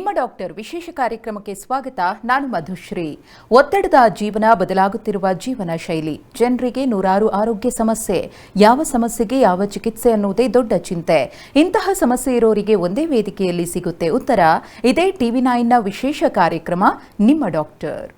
ನಿಮ್ಮ ಡಾಕ್ಟರ್ ವಿಶೇಷ ಕಾರ್ಯಕ್ರಮಕ್ಕೆ ಸ್ವಾಗತ. ನಾನು ಮಧುಶ್ರೀ. ಒತ್ತಡದ ಜೀವನ, ಬದಲಾಗುತ್ತಿರುವ ಜೀವನ ಶೈಲಿ, ಜನರಿಗೆ ನೂರಾರು ಆರೋಗ್ಯ ಸಮಸ್ಯೆ. ಯಾವ ಸಮಸ್ಯೆಗೆ ಯಾವ ಚಿಕಿತ್ಸೆ ಅನ್ನುವುದೇ ದೊಡ್ಡ ಚಿಂತೆ. ಇಂತಹ ಸಮಸ್ಯೆ ಇರೋರಿಗೆ ಒಂದೇ ವೇದಿಕೆಯಲ್ಲಿ ಸಿಗುತ್ತೆ ಉತ್ತರ. ಇದೇ TV9ನ ವಿಶೇಷ ಕಾರ್ಯಕ್ರಮ ನಿಮ್ಮ ಡಾಕ್ಟರ್.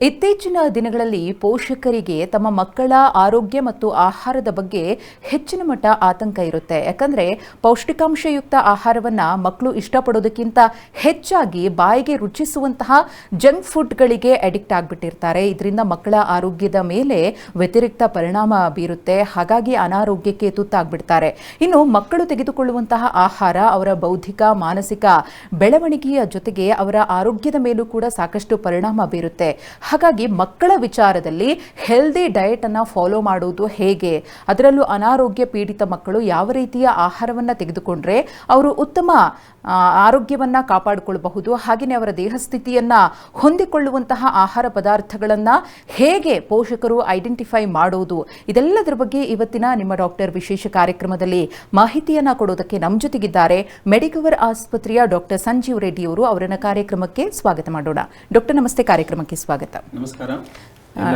ಇತ್ತೀಚಿನ ದಿನಗಳಲ್ಲಿ ಪೋಷಕರಿಗೆ ತಮ್ಮ ಮಕ್ಕಳ ಆರೋಗ್ಯ ಮತ್ತು ಆಹಾರದ ಬಗ್ಗೆ ಹೆಚ್ಚಿನ ಮಟ್ಟ ಆತಂಕ ಇರುತ್ತೆ. ಯಾಕಂದರೆ ಪೌಷ್ಟಿಕಾಂಶಯುಕ್ತ ಆಹಾರವನ್ನು ಮಕ್ಕಳು ಇಷ್ಟಪಡೋದಕ್ಕಿಂತ ಹೆಚ್ಚಾಗಿ ಬಾಯಿಗೆ ರುಚಿಸುವಂತಹ ಜಂಕ್ ಫುಡ್ಗಳಿಗೆ ಅಡಿಕ್ಟ್ ಆಗಿಬಿಟ್ಟಿರ್ತಾರೆ. ಇದರಿಂದ ಮಕ್ಕಳ ಆರೋಗ್ಯದ ಮೇಲೆ ವ್ಯತಿರಿಕ್ತ ಪರಿಣಾಮ ಬೀರುತ್ತೆ. ಹಾಗಾಗಿ ಅನಾರೋಗ್ಯಕ್ಕೆ ತುತ್ತಾಗ್ಬಿಡ್ತಾರೆ. ಇನ್ನು ಮಕ್ಕಳು ತೆಗೆದುಕೊಳ್ಳುವಂತಹ ಆಹಾರ ಅವರ ಬೌದ್ಧಿಕ, ಮಾನಸಿಕ ಬೆಳವಣಿಗೆಯ ಜೊತೆಗೆ ಅವರ ಆರೋಗ್ಯದ ಮೇಲೂ ಕೂಡ ಸಾಕಷ್ಟು ಪರಿಣಾಮ ಬೀರುತ್ತೆ. ಹಾಗಾಗಿ ಮಕ್ಕಳ ವಿಚಾರದಲ್ಲಿ ಹೆಲ್ದಿ ಡಯಟ್ ಅನ್ನು ಫಾಲೋ ಮಾಡುವುದು ಹೇಗೆ, ಅದರಲ್ಲೂ ಅನಾರೋಗ್ಯ ಪೀಡಿತ ಮಕ್ಕಳು ಯಾವ ರೀತಿಯ ಆಹಾರವನ್ನು ತೆಗೆದುಕೊಂಡ್ರೆ ಅವರು ಉತ್ತಮ ಆರೋಗ್ಯವನ್ನು ಕಾಪಾಡಿಕೊಳ್ಳಬಹುದು, ಹಾಗೆಯೇ ಅವರ ದೇಹ ಸ್ಥಿತಿಯನ್ನು ಹೊಂದಿಕೊಳ್ಳುವಂತಹ ಆಹಾರ ಪದಾರ್ಥಗಳನ್ನು ಹೇಗೆ ಪೋಷಕರು ಐಡೆಂಟಿಫೈ ಮಾಡೋದು, ಇದೆಲ್ಲದರ ಬಗ್ಗೆ ಇವತ್ತಿನ ನಿಮ್ಮ ಡಾಕ್ಟರ್ ವಿಶೇಷ ಕಾರ್ಯಕ್ರಮದಲ್ಲಿ ಮಾಹಿತಿಯನ್ನು ಕೊಡೋದಕ್ಕೆ ನಮ್ಮ ಜೊತೆಗಿದ್ದಾರೆ ಮೆಡಿಕವರ್ ಆಸ್ಪತ್ರೆಯ ಡಾಕ್ಟರ್ ಸಂಜೀವ್ ರೆಡ್ಡಿ ಅವರು. ಅವರನ್ನ ಕಾರ್ಯಕ್ರಮಕ್ಕೆ ಸ್ವಾಗತ ಮಾಡೋಣ. ಡಾಕ್ಟರ್ ನಮಸ್ತೆ, ಕಾರ್ಯಕ್ರಮಕ್ಕೆ ಸ್ವಾಗತ. ನಮಸ್ಕಾರ.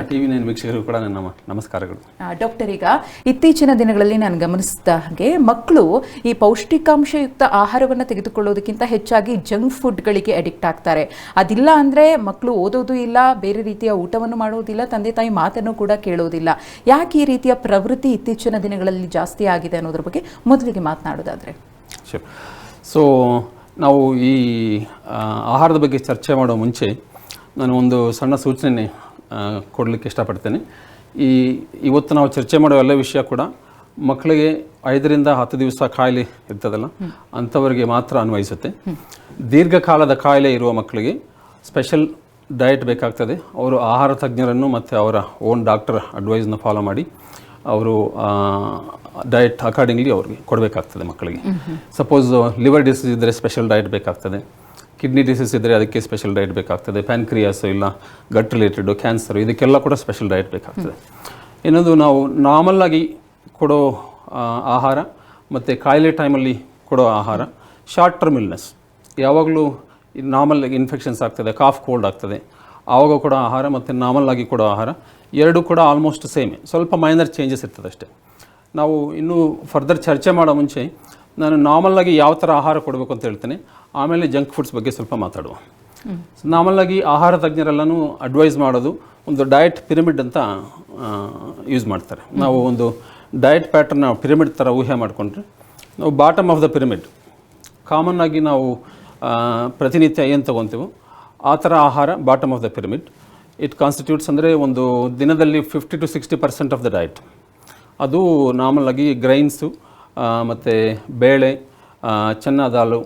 TV9 ವೀಕ್ಷಕರು ಕೂಡ ನನ್ನ ನಮಸ್ಕಾರಗಳು. ಡಾಕ್ಟರ್, ಈಗ ಇತ್ತೀಚಿನ ದಿನಗಳಲ್ಲಿ ನಾನು ಗಮನಿಸಿದ ಹಾಗೆ ಮಕ್ಕಳು ಈ ಪೌಷ್ಟಿಕಾಂಶಯುಕ್ತ ಆಹಾರವನ್ನು ತೆಗೆದುಕೊಳ್ಳೋದಕ್ಕಿಂತ ಹೆಚ್ಚಾಗಿ ಜಂಕ್ ಫುಡ್ಗಳಿಗೆ ಅಡಿಕ್ಟ್ ಆಗ್ತಾರೆ. ಅದಿಲ್ಲ ಅಂದರೆ ಮಕ್ಕಳು ಓದೋದು ಇಲ್ಲ, ಬೇರೆ ರೀತಿಯ ಊಟವನ್ನು ಮಾಡೋದಿಲ್ಲ, ತಂದೆ ತಾಯಿ ಮಾತನ್ನು ಕೂಡ ಕೇಳೋದಿಲ್ಲ. ಯಾಕೆ ಈ ರೀತಿಯ ಪ್ರವೃತ್ತಿ ಇತ್ತೀಚಿನ ದಿನಗಳಲ್ಲಿ ಜಾಸ್ತಿ ಆಗಿದೆ ಅನ್ನೋದ್ರ ಬಗ್ಗೆ ಮೊದಲಿಗೆ ಮಾತನಾಡೋದಾದರೆ? ಸೊ ನಾವು ಈ ಆಹಾರದ ಬಗ್ಗೆ ಚರ್ಚೆ ಮಾಡೋ ಮುಂಚೆ ನಾನು ಒಂದು ಸಣ್ಣ ಸೂಚನೆ ಕೊಡಲಿಕ್ಕೆ ಇಷ್ಟಪಡ್ತೇನೆ. ಇವತ್ತು ನಾವು ಚರ್ಚೆ ಮಾಡೋ ಎಲ್ಲ ವಿಷಯ ಕೂಡ ಮಕ್ಕಳಿಗೆ 5 ರಿಂದ 10 ದಿವಸ ಕಾಯಿಲೆ ಇರ್ತದಲ್ಲ, ಅಂಥವರಿಗೆ ಮಾತ್ರ ಅನ್ವಯಿಸುತ್ತೆ. ದೀರ್ಘಕಾಲದ ಕಾಯಿಲೆ ಇರುವ ಮಕ್ಕಳಿಗೆ ಸ್ಪೆಷಲ್ ಡಯಟ್ ಬೇಕಾಗ್ತದೆ. ಅವರು ಆಹಾರ ತಜ್ಞರನ್ನು ಮತ್ತು ಅವರ ಓನ್ ಡಾಕ್ಟರ್ ಅಡ್ವೈಸ್ನ ಫಾಲೋ ಮಾಡಿ ಅವರು ಡಯಟ್ ಅಕಾರ್ಡಿಂಗ್ಲಿ ಅವ್ರಿಗೆ ಕೊಡಬೇಕಾಗ್ತದೆ ಮಕ್ಕಳಿಗೆ. ಸಪೋಸ್ ಲಿವರ್ ಡಿಸೀಸ್ ಇದ್ದರೆ ಸ್ಪೆಷಲ್ ಡಯಟ್ ಬೇಕಾಗ್ತದೆ, ಕಿಡ್ನಿ ಡಿಸೀಸ್ ಇದ್ದರೆ ಅದಕ್ಕೆ ಸ್ಪೆಷಲ್ ಡಯಟ್ ಬೇಕಾಗ್ತದೆ, ಪ್ಯಾನ್ಕ್ರಿಯಾಸ್ ಇಲ್ಲ ಗಟ್ ರಿಲೇಟೆಡು, ಕ್ಯಾನ್ಸರು, ಇದಕ್ಕೆಲ್ಲ ಕೂಡ ಸ್ಪೆಷಲ್ ಡಯಟ್ ಬೇಕಾಗ್ತದೆ. ಇನ್ನೊಂದು, ನಾವು ನಾರ್ಮಲ್ ಆಗಿ ಕೊಡೋ ಆಹಾರ ಮತ್ತು ಕಾಯಿಲೆ ಟೈಮಲ್ಲಿ ಕೊಡೋ ಆಹಾರ, ಶಾರ್ಟ್ ಟರ್ಮ್ ಇಲ್ನೆಸ್, ಯಾವಾಗಲೂ ನಾರ್ಮಲ್ ಇನ್ಫೆಕ್ಷನ್ಸ್ ಆಗ್ತದೆ, ಕಾಫ್ ಕೋಲ್ಡ್ ಆಗ್ತದೆ, ಆವಾಗ ಕೊಡೋ ಆಹಾರ ಮತ್ತು ನಾರ್ಮಲ್ ಆಗಿ ಕೊಡೋ ಆಹಾರ ಎರಡೂ ಕೂಡ ಆಲ್ಮೋಸ್ಟ್ ಸೇಮೇ, ಸ್ವಲ್ಪ ಮೈನರ್ ಚೇಂಜಸ್ ಇರ್ತದೆ ಅಷ್ಟೇ. ನಾವು ಇನ್ನೂ ಫರ್ದರ್ ಚರ್ಚೆ ಮಾಡೋ ಮುಂಚೆ ನಾನು ನಾರ್ಮಲ್ಲಾಗಿ ಯಾವ ಥರ ಆಹಾರ ಕೊಡಬೇಕು ಅಂತ ಹೇಳ್ತೇನೆ, ಆಮೇಲೆ ಜಂಕ್ ಫುಡ್ಸ್ ಬಗ್ಗೆ ಸ್ವಲ್ಪ ಮಾತಾಡುವ. ನಾರ್ಮಲ್ಲಾಗಿ ಆಹಾರ ತಜ್ಞರೆಲ್ಲನೂ ಅಡ್ವೈಸ್ ಮಾಡೋದು ಒಂದು ಡಯಟ್ ಪಿರಮಿಡ್ ಅಂತ ಯೂಸ್ ಮಾಡ್ತಾರೆ. ನಾವು ಒಂದು ಡಯಟ್ ಪ್ಯಾಟರ್ನ ಪಿರಮಿಡ್ ಥರ ಊಹೆ ಮಾಡಿಕೊಂಡ್ರೆ, ನಾವು bottom of the pyramid common ಆಗಿ ನಾವು ಪ್ರತಿನಿತ್ಯ ಏನು ತೊಗೊತೀವೋ ಆ ಥರ ಆಹಾರ bottom of the pyramid. It constitutes ಅಂದರೆ ಒಂದು ದಿನದಲ್ಲಿ 50 to 60% ಆಫ್ ದ ಡಯಟ್. ಅದು ನಾರ್ಮಲಾಗಿ ಗ್ರೈನ್ಸು ಮತ್ತು ಬೇಳೆ, ಚೆನ್ನ ದಾಲು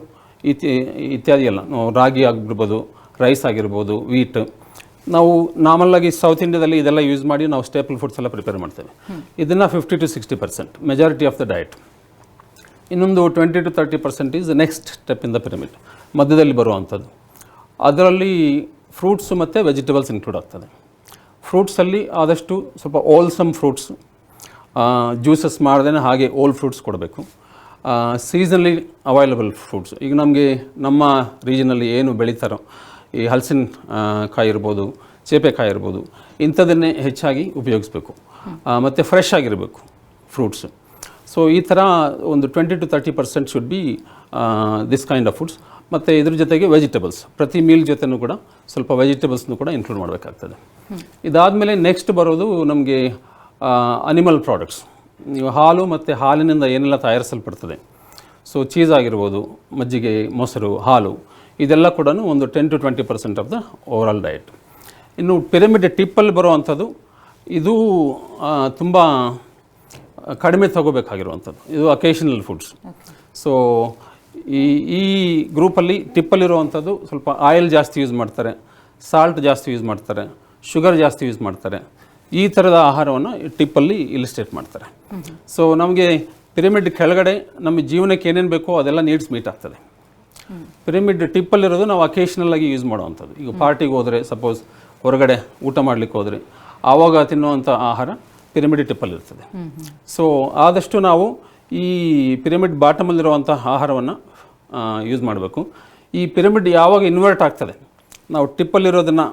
ಇತ್ಯಾದಿ ಎಲ್ಲ, ರಾಗಿ ಆಗಿರ್ಬೋದು, ರೈಸ್ ಆಗಿರ್ಬೋದು, ವೀಟ್. ನಾವು ನಾರ್ಮಲಾಗಿ ಸೌತ್ ಇಂಡಿಯಾದಲ್ಲಿ ಇದೆಲ್ಲ ಯೂಸ್ ಮಾಡಿ ನಾವು ಸ್ಟೇಪಲ್ ಫುಡ್ಸ್ ಎಲ್ಲ ಪ್ರಿಪೇರ್ ಮಾಡ್ತೇವೆ. ಇದನ್ನು 50 to 60% majority of the diet. ಇನ್ನೊಂದು 20 to 30% is next step in the pyramid, ಮಧ್ಯದಲ್ಲಿ ಬರುವಂಥದ್ದು. ಅದರಲ್ಲಿ ಫ್ರೂಟ್ಸು ಮತ್ತು ವೆಜಿಟೇಬಲ್ಸ್ ಇನ್ಕ್ಲೂಡ್ ಆಗ್ತದೆ. ಫ್ರೂಟ್ಸಲ್ಲಿ ಆದಷ್ಟು ಸ್ವಲ್ಪ ಓಲ್ಸಮ್ ಫ್ರೂಟ್ಸ್, ಜ್ಯೂಸಸ್ ಮಾಡ್ದೇ ಹಾಗೆ ಓಲ್ ಫ್ರೂಟ್ಸ್ ಕೊಡಬೇಕು. ಸೀಸನ್ಲಿ ಅವೈಲಬಲ್ ಫ್ರೂಟ್ಸ್, ಈಗ ನಮಗೆ ನಮ್ಮ ರೀಜನಲ್ಲಿ ಏನು ಬೆಳೀತಾರೋ, ಈ ಹಲಸಿನ ಕಾಯಿ ಇರ್ಬೋದು, ಚೇಪೆಕಾಯಿ ಇರ್ಬೋದು, ಇಂಥದನ್ನೇ ಹೆಚ್ಚಾಗಿ ಉಪಯೋಗಿಸ್ಬೇಕು. ಮತ್ತು ಫ್ರೆಶ್ ಆಗಿರಬೇಕು ಫ್ರೂಟ್ಸು. ಸೊ ಈ ಥರ ಒಂದು 20 to 30% should be this kind of foods. ಮತ್ತು ಇದ್ರ ಜೊತೆಗೆ ವೆಜಿಟೇಬಲ್ಸ್, ಪ್ರತಿ ಮೀಲ್ ಜೊತೆನೂ ಕೂಡ ಸ್ವಲ್ಪ ವೆಜಿಟೇಬಲ್ಸ್ನೂ ಕೂಡ ಇನ್ಕ್ಲೂಡ್ ಮಾಡಬೇಕಾಗ್ತದೆ. ಇದಾದಮೇಲೆ ನೆಕ್ಸ್ಟ್ ಬರೋದು ನಮಗೆ ಅನಿಮಲ್ ಪ್ರಾಡಕ್ಟ್ಸ್. ನೀವು ಹಾಲು ಮತ್ತು ಹಾಲಿನಿಂದ ಏನೆಲ್ಲ ತಯಾರಿಸಲ್ಪಡ್ತದೆ, ಸೊ ಚೀಸ್ ಆಗಿರ್ಬೋದು, ಮಜ್ಜಿಗೆ, ಮೊಸರು, ಹಾಲು, ಇದೆಲ್ಲ ಕೂಡ ಒಂದು 10 to 20% of the overall diet. ಇನ್ನು ಪಿರಮಿಡ್ ಟಿಪ್ಪಲ್ಲಿ ಬರುವಂಥದ್ದು, ಇದು ತುಂಬ ಕಡಿಮೆ ತಗೋಬೇಕಾಗಿರುವಂಥದ್ದು, ಇದು ಅಕೇಷನಲ್ ಫುಡ್ಸ್. ಸೊ ಈ ಗ್ರೂಪಲ್ಲಿ ಟಿಪ್ಪಲ್ಲಿರುವಂಥದ್ದು ಸ್ವಲ್ಪ ಆಯಿಲ್ ಜಾಸ್ತಿ ಯೂಸ್ ಮಾಡ್ತಾರೆ, ಸಾಲ್ಟ್ ಜಾಸ್ತಿ ಯೂಸ್ ಮಾಡ್ತಾರೆ, ಶುಗರ್ ಜಾಸ್ತಿ ಯೂಸ್ ಮಾಡ್ತಾರೆ. ಈ ಥರದ ಆಹಾರವನ್ನು ಟಿಪ್ಪಲ್ಲಿ ಇಲಿಸ್ಟ್ರೇಟ್ ಮಾಡ್ತಾರೆ. ಸೊ ನಮಗೆ ಪಿರಮಿಡ್ ಕೆಳಗಡೆ ನಮ್ಮ ಜೀವನಕ್ಕೆ ಏನೇನು ಬೇಕೋ ಅದೆಲ್ಲ ನೀಡ್ಸ್ ಮೀಟ್ ಆಗ್ತದೆ. ಪಿರಮಿಡ್ ಟಿಪ್ಪಲ್ಲಿರೋದು ನಾವು ಅಕೇಷನಲ್ ಆಗಿ ಯೂಸ್ ಮಾಡೋವಂಥದ್ದು. ಈಗ ಪಾರ್ಟಿಗೆ ಹೋದರೆ, ಸಪೋಸ್ ಹೊರಗಡೆ ಊಟ ಮಾಡಲಿಕ್ಕೆ ಹೋದರೆ ಆವಾಗ ತಿನ್ನುವಂಥ ಆಹಾರ ಪಿರಮಿಡ್ ಟಿಪ್ಪಲ್ಲಿ ಇರ್ತದೆ. ಸೊ ಆದಷ್ಟು ನಾವು ಈ ಪಿರಮಿಡ್ ಬಾಟಮಲ್ಲಿರುವಂಥ ಆಹಾರವನ್ನು ಯೂಸ್ ಮಾಡಬೇಕು. ಈ ಪಿರಮಿಡ್ ಯಾವಾಗ ಇನ್ವರ್ಟ್ ಆಗ್ತದೆ, ನಾವು ಟಿಪ್ಪಲ್ಲಿರೋದನ್ನು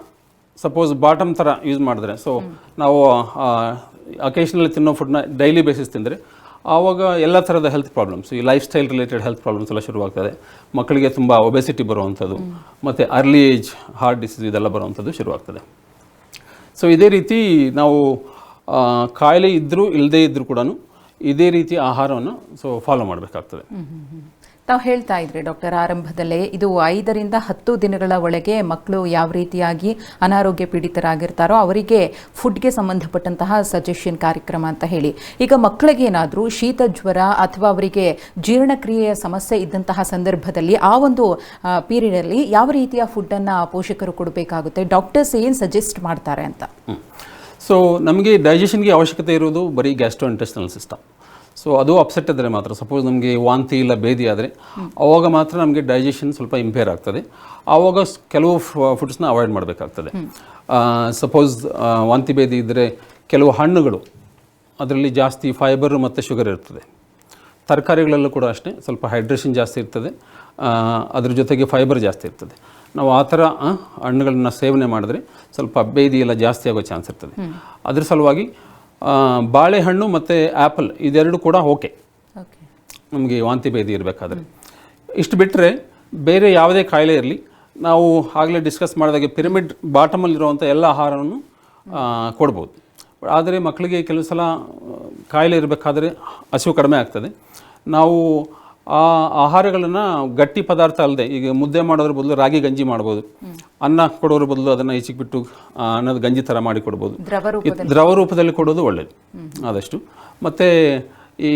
ಸಪೋಸ್ ಬಾಟಮ್ ಥರ ಯೂಸ್ ಮಾಡಿದ್ರೆ, ಸೊ ನಾವು ಅಕೇಷನಲ್ಲಿ ತಿನ್ನೋ ಫುಡ್ನ ಡೈಲಿ ಬೇಸಿಸ್ ತಿಂದರೆ ಆವಾಗ ಎಲ್ಲ ಥರದ ಹೆಲ್ತ್ ಪ್ರಾಬ್ಲಮ್ಸ್, ಈ life style related health problems ಎಲ್ಲ ಶುರುವಾಗ್ತದೆ. ಮಕ್ಕಳಿಗೆ ತುಂಬ ಒಬೆಸಿಟಿ ಬರುವಂಥದ್ದು ಮತ್ತು ಅರ್ಲಿ ಏಜ್ ಹಾರ್ಟ್ ಡಿಸೀಸ್ ಇದೆಲ್ಲ ಬರುವಂಥದ್ದು ಶುರುವಾಗ್ತದೆ. ಸೊ ಇದೇ ರೀತಿ ನಾವು ಕಾಯಿಲೆ ಇದ್ದರೂ ಇಲ್ಲದೇ ಇದ್ದರೂ ಕೂಡ ಇದೇ ರೀತಿ ಆಹಾರವನ್ನು ಫಾಲೋ ಮಾಡಬೇಕಾಗ್ತದೆ. ತಾವು ಹೇಳ್ತಾ ಇದ್ರಿ ಡಾಕ್ಟರ್ ಆರಂಭದಲ್ಲೇ, ಇದು 5 ರಿಂದ 10 ದಿನಗಳ ಒಳಗೆ ಮಕ್ಕಳು ಯಾವ ರೀತಿಯಾಗಿ ಅನಾರೋಗ್ಯ ಪೀಡಿತರಾಗಿರ್ತಾರೋ ಅವರಿಗೆ ಫುಡ್ಗೆ ಸಂಬಂಧಪಟ್ಟಂತಹ ಸಜೆಷನ್ ಕಾರ್ಯಕ್ರಮ ಅಂತ ಹೇಳಿ. ಈಗ ಮಕ್ಕಳಿಗೆ ಏನಾದರೂ ಶೀತ ಜ್ವರ ಅಥವಾ ಅವರಿಗೆ ಜೀರ್ಣಕ್ರಿಯೆಯ ಸಮಸ್ಯೆ ಇದ್ದಂತಹ ಸಂದರ್ಭದಲ್ಲಿ ಆ ಒಂದು ಪೀರಿಯಡಲ್ಲಿ ಯಾವ ರೀತಿಯ ಫುಡ್ಡನ್ನು ಪೋಷಕರು ಕೊಡಬೇಕಾಗುತ್ತೆ, ಡಾಕ್ಟರ್ಸ್ ಏನು ಸಜೆಸ್ಟ್ ಮಾಡ್ತಾರೆ ಅಂತ? ಸೊ ನಮಗೆ ಡೈಜೆಷನ್ಗೆ ಅವಶ್ಯಕತೆ ಇರೋದು ಬರೀ ಗ್ಯಾಸ್ಟ್ರೋ ಇಂಟೆಸ್ಟಿನಲ್ ಸಿಸ್ಟಮ್. ಸೊ ಅದು ಅಪ್ಸೆಟ್ ಇದ್ದರೆ ಮಾತ್ರ, ಸಪೋಸ್ ನಮಗೆ ವಾಂತಿ ಇಲ್ಲ ಬೇದಿ ಆದರೆ ಆವಾಗ ಮಾತ್ರ ನಮಗೆ ಡೈಜೆಷನ್ ಸ್ವಲ್ಪ ಇಂಪೇರ್ ಆಗ್ತದೆ. ಆವಾಗ ಕೆಲವು ಫುಡ್ಸ್ನ ಅವಾಯ್ಡ್ ಮಾಡಬೇಕಾಗ್ತದೆ. ಸಪೋಸ್ ವಾಂತಿ ಬೇದಿ ಇದ್ದರೆ ಕೆಲವು ಹಣ್ಣುಗಳು, ಅದರಲ್ಲಿ ಜಾಸ್ತಿ ಫೈಬರ್ ಮತ್ತು ಶುಗರ್ ಇರ್ತದೆ. ತರಕಾರಿಗಳಲ್ಲೂ ಕೂಡ ಅಷ್ಟೇ ಸ್ವಲ್ಪ ಹೈಡ್ರೇಷನ್ ಜಾಸ್ತಿ ಇರ್ತದೆ, ಅದ್ರ ಜೊತೆಗೆ ಫೈಬರ್ ಜಾಸ್ತಿ ಇರ್ತದೆ. ನಾವು ಆ ಥರ ಹಣ್ಣುಗಳನ್ನ ಸೇವನೆ ಮಾಡಿದ್ರೆ ಸ್ವಲ್ಪ ಬೇದಿ ಎಲ್ಲ ಜಾಸ್ತಿ ಆಗೋ ಚಾನ್ಸ್ ಇರ್ತದೆ. ಅದ್ರ ಸಲುವಾಗಿ ಬಾಳೆಹಣ್ಣು ಮತ್ತು ಆ್ಯಪಲ್ ಇದೆರಡು ಕೂಡ ಓಕೆ ನಮಗೆ ವಾಂತಿ ಭೇದಿ ಇರಬೇಕಾದ್ರೆ. ಇಷ್ಟು ಬಿಟ್ಟರೆ ಬೇರೆ ಯಾವುದೇ ಕಾಯಿಲೆ ಇರಲಿ, ನಾವು ಆಗಲೇ ಡಿಸ್ಕಸ್ ಮಾಡಿದಾಗೆ ಪಿರಮಿಡ್ ಬಾಟಮಲ್ಲಿರುವಂಥ ಎಲ್ಲ ಆಹಾರವನ್ನು ಕೊಡ್ಬೋದು. ಆದರೆ ಮಕ್ಕಳಿಗೆ ಕೆಲವು ಸಲ ಕಾಯಿಲೆ ಇರಬೇಕಾದ್ರೆ ಹಸಿವು ಕಡಿಮೆ ಆಗ್ತದೆ. ನಾವು ಆ ಆಹಾರಗಳನ್ನು ಗಟ್ಟಿ ಪದಾರ್ಥ ಅಲ್ಲದೆ, ಈಗ ಮುದ್ದೆ ಮಾಡೋದ್ರ ಬದಲು ರಾಗಿ ಗಂಜಿ ಮಾಡ್ಬೋದು, ಅನ್ನ ಕೊಡೋದ್ರ ಬದಲು ಅದನ್ನು ಈಚೆಗೆ ಬಿಟ್ಟು ಅನ್ನದ ಗಂಜಿ ಥರ ಮಾಡಿ ಕೊಡ್ಬೋದು. ದ್ರವ ರೂಪದಲ್ಲಿ ಕೊಡೋದು ಒಳ್ಳೆಯದು ಆದಷ್ಟು. ಮತ್ತು ಈ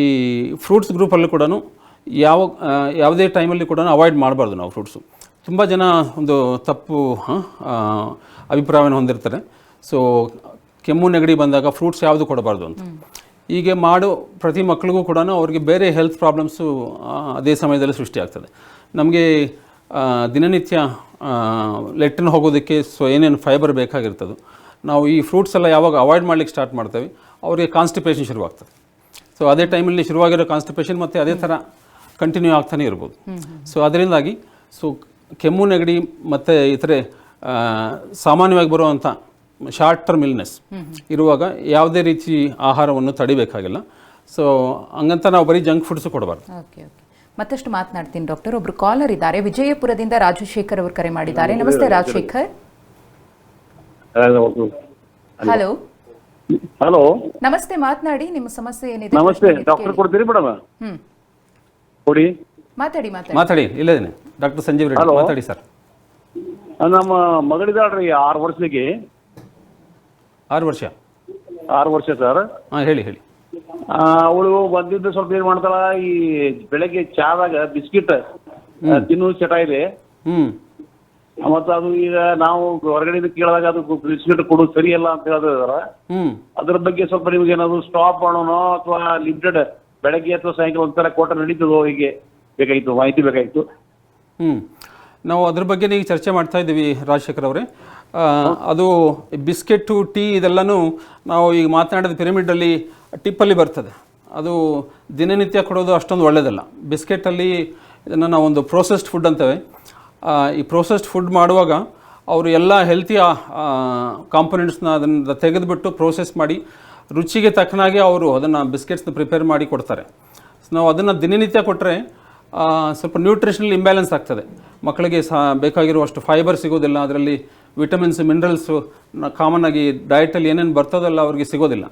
ಫ್ರೂಟ್ಸ್ ಗ್ರೂಪಲ್ಲೂ ಕೂಡ ಯಾವುದೇ ಟೈಮಲ್ಲಿ ಕೂಡ ಅವಾಯ್ಡ್ ಮಾಡಬಾರ್ದು ನಾವು ಫ್ರೂಟ್ಸು. ತುಂಬ ಜನ ಒಂದು ತಪ್ಪು ಅಭಿಪ್ರಾಯವನ್ನು ಹೊಂದಿರ್ತಾರೆ. ಸೊ ಕೆಮ್ಮು ನೆಗಡಿ ಬಂದಾಗ ಫ್ರೂಟ್ಸ್ ಯಾವುದು ಕೊಡಬಾರ್ದು ಅಂತ. ಹೀಗೆ ಮಾಡೋ ಪ್ರತಿ ಮಕ್ಕಳಿಗೂ ಕೂಡ ಅವ್ರಿಗೆ ಬೇರೆ ಹೆಲ್ತ್ ಪ್ರಾಬ್ಲಮ್ಸು ಅದೇ ಸಮಯದಲ್ಲಿ ಸೃಷ್ಟಿಯಾಗ್ತದೆ. ನಮಗೆ ದಿನನಿತ್ಯ ಲೆಟ್ರಿನ್ ಹೋಗೋದಕ್ಕೆ ಏನೇನು ಫೈಬರ್ ಬೇಕಾಗಿರ್ತದೋ ನಾವು ಈ ಫ್ರೂಟ್ಸ್ ಎಲ್ಲ ಯಾವಾಗ ಅವಾಯ್ಡ್ ಮಾಡ್ಲಿಕ್ಕೆ ಸ್ಟಾರ್ಟ್ ಮಾಡ್ತೇವೆ ಅವರಿಗೆ ಕಾನ್ಸ್ಟಿಪೇಷನ್ ಶುರುವಾಗ್ತದೆ. ಸೊ ಅದೇ ಟೈಮಲ್ಲಿ ಶುರುವಾಗಿರೋ ಕಾನ್ಸ್ಟಿಪೇಷನ್ ಮತ್ತು ಅದೇ ಥರ ಕಂಟಿನ್ಯೂ ಆಗ್ತಾನೆ ಇರ್ಬೋದು. ಸೊ ಅದರಿಂದಾಗಿ ಕೆಮ್ಮು ನೆಗಡಿ ಮತ್ತು ಇತರೆ ಸಾಮಾನ್ಯವಾಗಿ ಬರುವಂಥ ಶಾರ್ಟ್ ಟರ್ಮ್ ಇಲ್ನೆಸ್ ಇರುವಾಗ ಯಾವುದೇ ರೀತಿ ಆಹಾರವನ್ನು ತಡಿಬೇಕಾಗಿಲ್ಲ. ಸೊ ಹಂಗಂತ ನಾವು ಬರೀ ಜಂಕ್ ಫುಡ್ಸು ಕೊಡಬಾರ್ದು. ಓಕೆ ಮತ್ತಷ್ಟು ಮಾತನಾಡ್ತೀನಿ ಡಾಕ್ಟರ್. ಒಬ್ರು ಕಾಲರ್ ಇದ್ದಾರೆ, ವಿಜಯಪುರದಿಂದ ರಾಜಶೇಖರ್ ಅವರು ಕರೆ ಮಾಡಿದ್ದಾರೆ. ನಮಸ್ತೆ ರಾಜಶೇಖರ್. ಹಲೋ ಹಲೋ ನಮಸ್ತೆ, ಮಾತನಾಡಿ, ನಿಮ್ಮ ಸಮಸ್ಯೆ ಏನಿದೆ? ನಮಸ್ತೆ ಡಾಕ್ಟರ್ ಕೊಡ್ತೀರಿ ಮೇಡಮ್? ಕೊಡಿ, ಮಾತಾಡಿ ಮಾತಾಡಿ. ಇಲ್ಲದೇನೆ ಡಾಕ್ಟರ್ ಸಂಜೀವ್ ರೆಡ್ಡಿ ಮಾತಾಡಿ ಸರ್. ನಮ್ಮ ಮಗಳಿದಾಳ್ರಿ 6 ವರ್ಷಕ್ಕೆ. 6 ವರ್ಷ? 6 ವರ್ಷ ಸರ್. ಹಾಂ ಹೇಳಿ. ಅವಳು ಬಂದಿದ್ದು ಸ್ವಲ್ಪ ಏನ್ ಮಾಡ್ತಾಳ, ಈ ಬೆಳಗ್ಗೆ ಚಾದಾಗ ಬಿಸ್ಕಿಟ್ ತಿನ್ನೋದು ಚಟ ಇದೆ. ಮತ್ತು ಅದು ಈಗ ನಾವು ಹೊರಗಡೆ ಕೇಳಿದಾಗ ಅದು ಬಿಸ್ಕಿಟ್ ಕೊಡೋದು ಸರಿಯಲ್ಲ ಅಂತ ಹೇಳಿದ್ರ, ಅದ್ರ ಬಗ್ಗೆ ಸ್ವಲ್ಪ ನಿಮ್ಗೆ ಏನಾದ್ರು ಸ್ಟಾಪ್ ಮಾಡೋಣ ಅಥವಾ ಲಿಮಿಟೆಡ್ ಬೆಳಗ್ಗೆ ಅಥವಾ ಸಾಯಂಕಾಲ ಒಂಥರ ಕೊಟ್ಟ ನಡೀತದೋ, ಹೀಗೆ ಬೇಕಾಗಿತ್ತು, ಮಾಹಿತಿ ಬೇಕಾಗಿತ್ತು. ನಾವು ಅದ್ರ ಬಗ್ಗೆ ಈಗ ಚರ್ಚೆ ಮಾಡ್ತಾ ಇದ್ದೀವಿ ರಾಜಶೇಖರ್ ಅವರೇ. ಅದು ಬಿಸ್ಕೆಟ್ಟು ಟೀ ಇದೆಲ್ಲನೂ ನಾವು ಈಗ ಮಾತನಾಡಿದ ಪಿರಮಿಡಲ್ಲಿ ಟಿಪ್ಪಲ್ಲಿ ಬರ್ತದೆ. ಅದು ದಿನನಿತ್ಯ ಕೊಡೋದು ಅಷ್ಟೊಂದು ಒಳ್ಳೆಯದಲ್ಲ. ಬಿಸ್ಕೆಟಲ್ಲಿ ಇದನ್ನು ನಾವು ಒಂದು ಪ್ರೋಸೆಸ್ಡ್ ಫುಡ್ ಅಂತೇವೆ. ಈ ಪ್ರೋಸೆಸ್ಡ್ ಫುಡ್ ಮಾಡುವಾಗ ಅವರು ಎಲ್ಲ ಹೆಲ್ತಿ ಕಾಂಪೊನೆಂಟ್ಸ್ನ ಅದನ್ನು ತೆಗೆದುಬಿಟ್ಟು ಪ್ರೋಸೆಸ್ ಮಾಡಿ ರುಚಿಗೆ ತಕ್ಕನಾಗಿ ಅವರು ಅದನ್ನು ಬಿಸ್ಕೆಟ್ಸ್ನ ಪ್ರಿಪೇರ್ ಮಾಡಿ ಕೊಡ್ತಾರೆ. ಸೊ ನಾವು ಅದನ್ನು ದಿನನಿತ್ಯ ಕೊಟ್ಟರೆ ಸ್ವಲ್ಪ ನ್ಯೂಟ್ರಿಷನಲ್ ಇಂಬ್ಯಾಲೆನ್ಸ್ ಆಗ್ತದೆ. ಮಕ್ಕಳಿಗೆ ಬೇಕಾಗಿರುವಷ್ಟು ಫೈಬರ್ ಸಿಗೋದಿಲ್ಲ, ಅದರಲ್ಲಿ ವಿಟಮಿನ್ಸ್ ಮಿನರಲ್ಸು ಕಾಮನ್ ಆಗಿ ಡಯಟಲ್ಲಿ ಏನೇನು ಬರ್ತದಲ್ಲ ಅವ್ರಿಗೆ ಸಿಗೋದಿಲ್ಲ.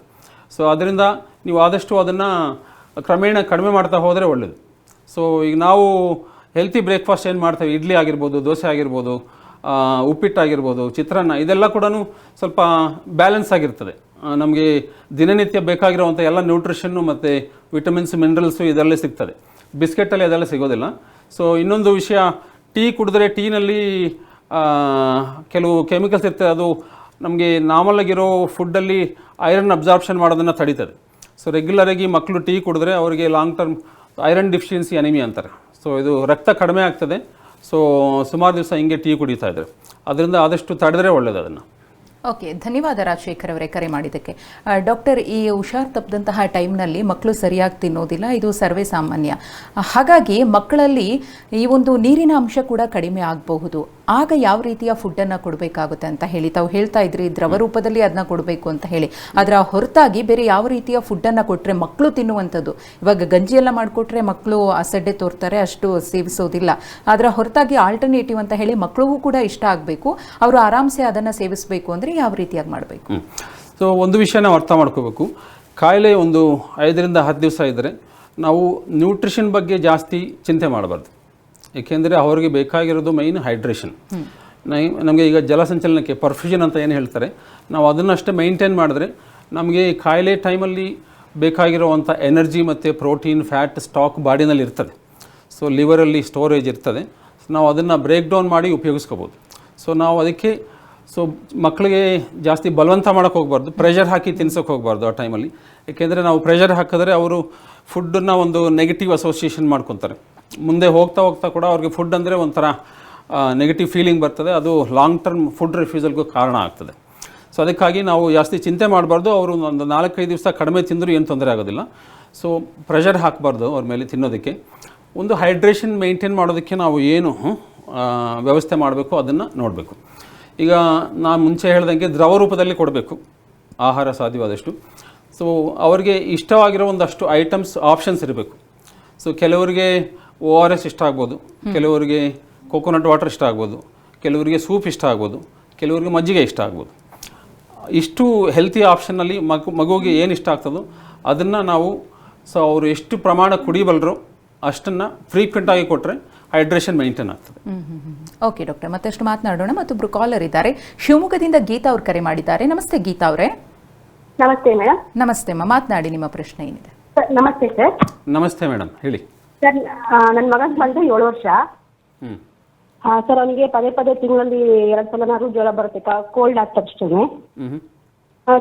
ಸೊ ಅದರಿಂದ ನೀವು ಆದಷ್ಟು ಅದನ್ನು ಕ್ರಮೇಣ ಕಡಿಮೆ ಮಾಡ್ತಾ ಹೋದರೆ ಒಳ್ಳೆಯದು. ಸೊ ಈಗ ನಾವು ಹೆಲ್ತಿ ಬ್ರೇಕ್ಫಾಸ್ಟ್ ಏನು ಮಾಡ್ತೇವೆ, ಇಡ್ಲಿ ಆಗಿರ್ಬೋದು, ದೋಸೆ ಆಗಿರ್ಬೋದು, ಉಪ್ಪಿಟ್ಟಾಗಿರ್ಬೋದು, ಚಿತ್ರಾನ್ನ, ಇದೆಲ್ಲ ಕೂಡ ಸ್ವಲ್ಪ ಬ್ಯಾಲೆನ್ಸ್ ಆಗಿರ್ತದೆ. ನಮಗೆ ದಿನನಿತ್ಯ ಬೇಕಾಗಿರುವಂಥ ಎಲ್ಲ ನ್ಯೂಟ್ರಿಷನ್ನು ಮತ್ತು ವಿಟಮಿನ್ಸ್ ಮಿನರಲ್ಸು ಇದೆಲ್ಲ ಸಿಗ್ತದೆ. ಬಿಸ್ಕೆಟಲ್ಲಿ ಅದೆಲ್ಲ ಸಿಗೋದಿಲ್ಲ. ಸೊ ಇನ್ನೊಂದು ವಿಷಯ, ಟೀ ಕುಡಿದ್ರೆ ಟೀನಲ್ಲಿ ಕೆಲವು ಕೆಮಿಕಲ್ಸ್ ಇರ್ತದೆ. ಅದು ನಮಗೆ ನಾರ್ಮಲಾಗಿರೋ ಫುಡ್ಡಲ್ಲಿ ಐರನ್ ಅಬ್ಸಾರ್ಪ್ಷನ್ ಮಾಡೋದನ್ನು ತಡೀತದೆ. ಸೊ ರೆಗ್ಯುಲರಾಗಿ ಮಕ್ಕಳು ಟೀ ಕುಡಿದ್ರೆ ಅವರಿಗೆ long term iron deficiency anaemia ಅಂತಾರೆ. ಸೊ ಇದು ರಕ್ತ ಕಡಿಮೆ ಆಗ್ತದೆ. ಸೊ ಸುಮಾರು ದಿವಸ ಹಿಂಗೆ ಟೀ ಕುಡಿತಾ ಇದ್ದಾರೆ. ಅದರಿಂದ ಆದಷ್ಟು ತಡೆದ್ರೆ ಒಳ್ಳೆಯದು ಅದನ್ನು. ಓಕೆ, ಧನ್ಯವಾದ ರಾಜಶೇಖರ್ ಅವರೇ ಕರೆ ಮಾಡಿದ್ದಕ್ಕೆ. ಡಾಕ್ಟರ್, ಈ ಹುಷಾರ್ ತಪ್ಪದಂತಹ ಟೈಮ್ನಲ್ಲಿ ಮಕ್ಕಳು ಸರಿಯಾಗಿ ತಿನ್ನೋದಿಲ್ಲ, ಇದು ಸರ್ವೇ ಸಾಮಾನ್ಯ. ಹಾಗಾಗಿ ಮಕ್ಕಳಲ್ಲಿ ಈ ಒಂದು ನೀರಿನ ಅಂಶ ಕೂಡ ಕಡಿಮೆ ಆಗಬಹುದು. ಆಗ ಯಾವ ರೀತಿಯ ಫುಡ್ಡನ್ನು ಕೊಡಬೇಕಾಗುತ್ತೆ ಅಂತ ಹೇಳಿ ತಾವು ಹೇಳ್ತಾ ಇದ್ರಿ, ದ್ರವ ರೂಪದಲ್ಲಿ ಅದನ್ನ ಕೊಡಬೇಕು ಅಂತ ಹೇಳಿ. ಅದರ ಹೊರತಾಗಿ ಬೇರೆ ಯಾವ ರೀತಿಯ ಫುಡ್ಡನ್ನು ಕೊಟ್ಟರೆ ಮಕ್ಕಳು ತಿನ್ನುವಂಥದ್ದು? ಇವಾಗ ಗಂಜಿ ಎಲ್ಲ ಮಾಡಿಕೊಟ್ರೆ ಮಕ್ಕಳು ಅಸಡ್ಡೆ ತೋರ್ತಾರೆ, ಅಷ್ಟು ಸೇವಿಸೋದಿಲ್ಲ. ಅದರ ಹೊರತಾಗಿ ಆಲ್ಟರ್ನೇಟಿವ್ ಅಂತ ಹೇಳಿ ಮಕ್ಕಳಿಗೂ ಕೂಡ ಇಷ್ಟ ಆಗಬೇಕು, ಅವರು ಆರಾಮ್ಸೆ ಅದನ್ನು ಸೇವಿಸಬೇಕು ಅಂದರೆ ಯಾವ ರೀತಿಯಾಗಿ ಮಾಡಬೇಕು? ಸೊ ಒಂದು ವಿಷಯ ನಾವು ಅರ್ಥ ಮಾಡ್ಕೋಬೇಕು. ಕಾಯಿಲೆ ಒಂದು 5 ರಿಂದ 10 ದಿವಸ ಇದ್ದರೆ ನಾವು ನ್ಯೂಟ್ರಿಷನ್ ಬಗ್ಗೆ ಜಾಸ್ತಿ ಚಿಂತೆ ಮಾಡಬಾರ್ದು. ಏಕೆಂದರೆ ಅವರಿಗೆ ಬೇಕಾಗಿರೋದು ಮೈನ್ ಹೈಡ್ರೇಷನ್. ನಮಗೆ ಈಗ ಜಲಸಂಚಲನಕ್ಕೆ ಪರ್ಫ್ಯೂಷನ್ ಅಂತ ಏನು ಹೇಳ್ತಾರೆ, ನಾವು ಅದನ್ನಷ್ಟೇ ಮೇಂಟೈನ್ ಮಾಡಿದ್ರೆ ನಮಗೆ ಕಾಯಿಲೆ ಟೈಮಲ್ಲಿ ಬೇಕಾಗಿರುವಂಥ ಎನರ್ಜಿ ಮತ್ತು ಪ್ರೋಟೀನ್, ಫ್ಯಾಟ್ ಸ್ಟಾಕ್ ಬಾಡಿನಲ್ಲಿ ಇರ್ತದೆ. ಸೊ ಲಿವರಲ್ಲಿ ಸ್ಟೋರೇಜ್ ಇರ್ತದೆ. ನಾವು ಅದನ್ನು ಬ್ರೇಕ್ ಡೌನ್ ಮಾಡಿ ಉಪಯೋಗಿಸ್ಕೋಬೋದು. ಸೊ ನಾವು ಅದಕ್ಕೆ ಮಕ್ಕಳಿಗೆ ಜಾಸ್ತಿ ಬಲವಂತ ಮಾಡೋಕ್ಕೆ ಹೋಗಬಾರ್ದು, ಪ್ರೆಷರ್ ಹಾಕಿ ತಿನ್ಸೋಕೆ ಹೋಗಬಾರ್ದು ಆ ಟೈಮಲ್ಲಿ. ಏಕೆಂದರೆ ನಾವು ಪ್ರೆಷರ್ ಹಾಕಿದ್ರೆ ಅವರು ಫುಡ್ಡನ್ನು ಒಂದು ನೆಗೆಟಿವ್ ಅಸೋಸಿಯೇಷನ್ ಮಾಡ್ಕೊತಾರೆ. ಮುಂದೆ ಹೋಗ್ತಾ ಹೋಗ್ತಾ ಕೂಡ ಅವ್ರಿಗೆ ಫುಡ್ ಅಂದರೆ ಒಂಥರ ನೆಗೆಟಿವ್ ಫೀಲಿಂಗ್ ಬರ್ತದೆ. ಅದು ಲಾಂಗ್ ಟರ್ಮ್ ಫುಡ್ ರಿಫ್ಯೂಸಲ್ಗೂ ಕಾರಣ ಆಗ್ತದೆ. ಸೊ ಅದಕ್ಕಾಗಿ ನಾವು ಜಾಸ್ತಿ ಚಿಂತೆ ಮಾಡಬಾರ್ದು. ಅವರು ಒಂದು 4-5 ದಿವಸ ಕಡಿಮೆ ತಿಂದರೂ ಏನು ತೊಂದರೆ ಆಗೋದಿಲ್ಲ. ಸೊ ಪ್ರೆಷರ್ ಹಾಕಬಾರ್ದು ಅವ್ರ ಮೇಲೆ ತಿನ್ನೋದಕ್ಕೆ. ಒಂದು ಹೈಡ್ರೇಷನ್ ಮೇಂಟೈನ್ ಮಾಡೋದಕ್ಕೆ ನಾವು ಏನು ವ್ಯವಸ್ಥೆ ಮಾಡಬೇಕು ಅದನ್ನು ನೋಡಬೇಕು. ಈಗ ನಾನು ಮುಂಚೆ ಹೇಳ್ದಂಗೆ ದ್ರವ ರೂಪದಲ್ಲಿ ಕೊಡಬೇಕು ಆಹಾರ ಸಾಧ್ಯವಾದಷ್ಟು. ಸೊ ಅವರಿಗೆ ಇಷ್ಟವಾಗಿರೋ ಒಂದಷ್ಟು ಐಟಮ್ಸ್ ಆಪ್ಷನ್ಸ್ ಇರಬೇಕು. ಸೊ ಕೆಲವರಿಗೆ ORS ಇಷ್ಟ ಆಗ್ಬೋದು, ಕೆಲವರಿಗೆ ಕೋಕೋನಟ್ ವಾಟರ್ ಇಷ್ಟ ಆಗ್ಬೋದು, ಕೆಲವರಿಗೆ ಸೂಪ್ ಇಷ್ಟ ಆಗ್ಬೋದು, ಕೆಲವರಿಗೆ ಮಜ್ಜಿಗೆ ಇಷ್ಟ ಆಗ್ಬೋದು. ಇಷ್ಟು ಹೆಲ್ತಿ ಆಪ್ಷನ್ನಲ್ಲಿ ಮಗುವಿಗೆ ಏನು ಇಷ್ಟ ಆಗ್ತದೋ ಅದನ್ನು ನಾವು ಅವರು ಎಷ್ಟು ಪ್ರಮಾಣ ಕುಡಿಬಲ್ಲರೋ ಅಷ್ಟನ್ನು ಫ್ರೀಕ್ವೆಂಟಾಗಿ ಕೊಟ್ಟರೆ ಹೈಡ್ರೇಷನ್ ಮೇಂಟೈನ್ ಆಗ್ತದೆ. ಓಕೆ ಡಾಕ್ಟರ್, ಮತ್ತಷ್ಟು ಮಾತನಾಡೋಣ. ಮತ್ತೊಬ್ರು ಕಾಲರ್ ಇದ್ದಾರೆ, ಶಿವಮೊಗ್ಗದಿಂದ ಗೀತಾ ಅವ್ರು ಕರೆ ಮಾಡಿದ್ದಾರೆ. ನಮಸ್ತೆ ಗೀತಾ ಅವರೇ. ನಮಸ್ತೆ ಮೇಡಮ್. ನಮಸ್ತೆ ಅಮ್ಮ, ಮಾತನಾಡಿ, ನಿಮ್ಮ ಪ್ರಶ್ನೆ ಏನಿದೆ? ನಮಸ್ತೆ ಸರ್. ನಮಸ್ತೆ ಮೇಡಮ್, ಹೇಳಿ. ಸರ್, ನನ್ನ ಮಗನ ಬಂದು 7 ವರ್ಷ. ಸರ್, ಅವನಿಗೆ ಪದೇ ತಿಂಗಳಲ್ಲಿ 2 ಸಲನಾದ್ರೂ ಜ್ವರ ಬರುತ್ತೆ, ಕೋಲ್ಡ್ ಆದ ತಕ್ಷಣ.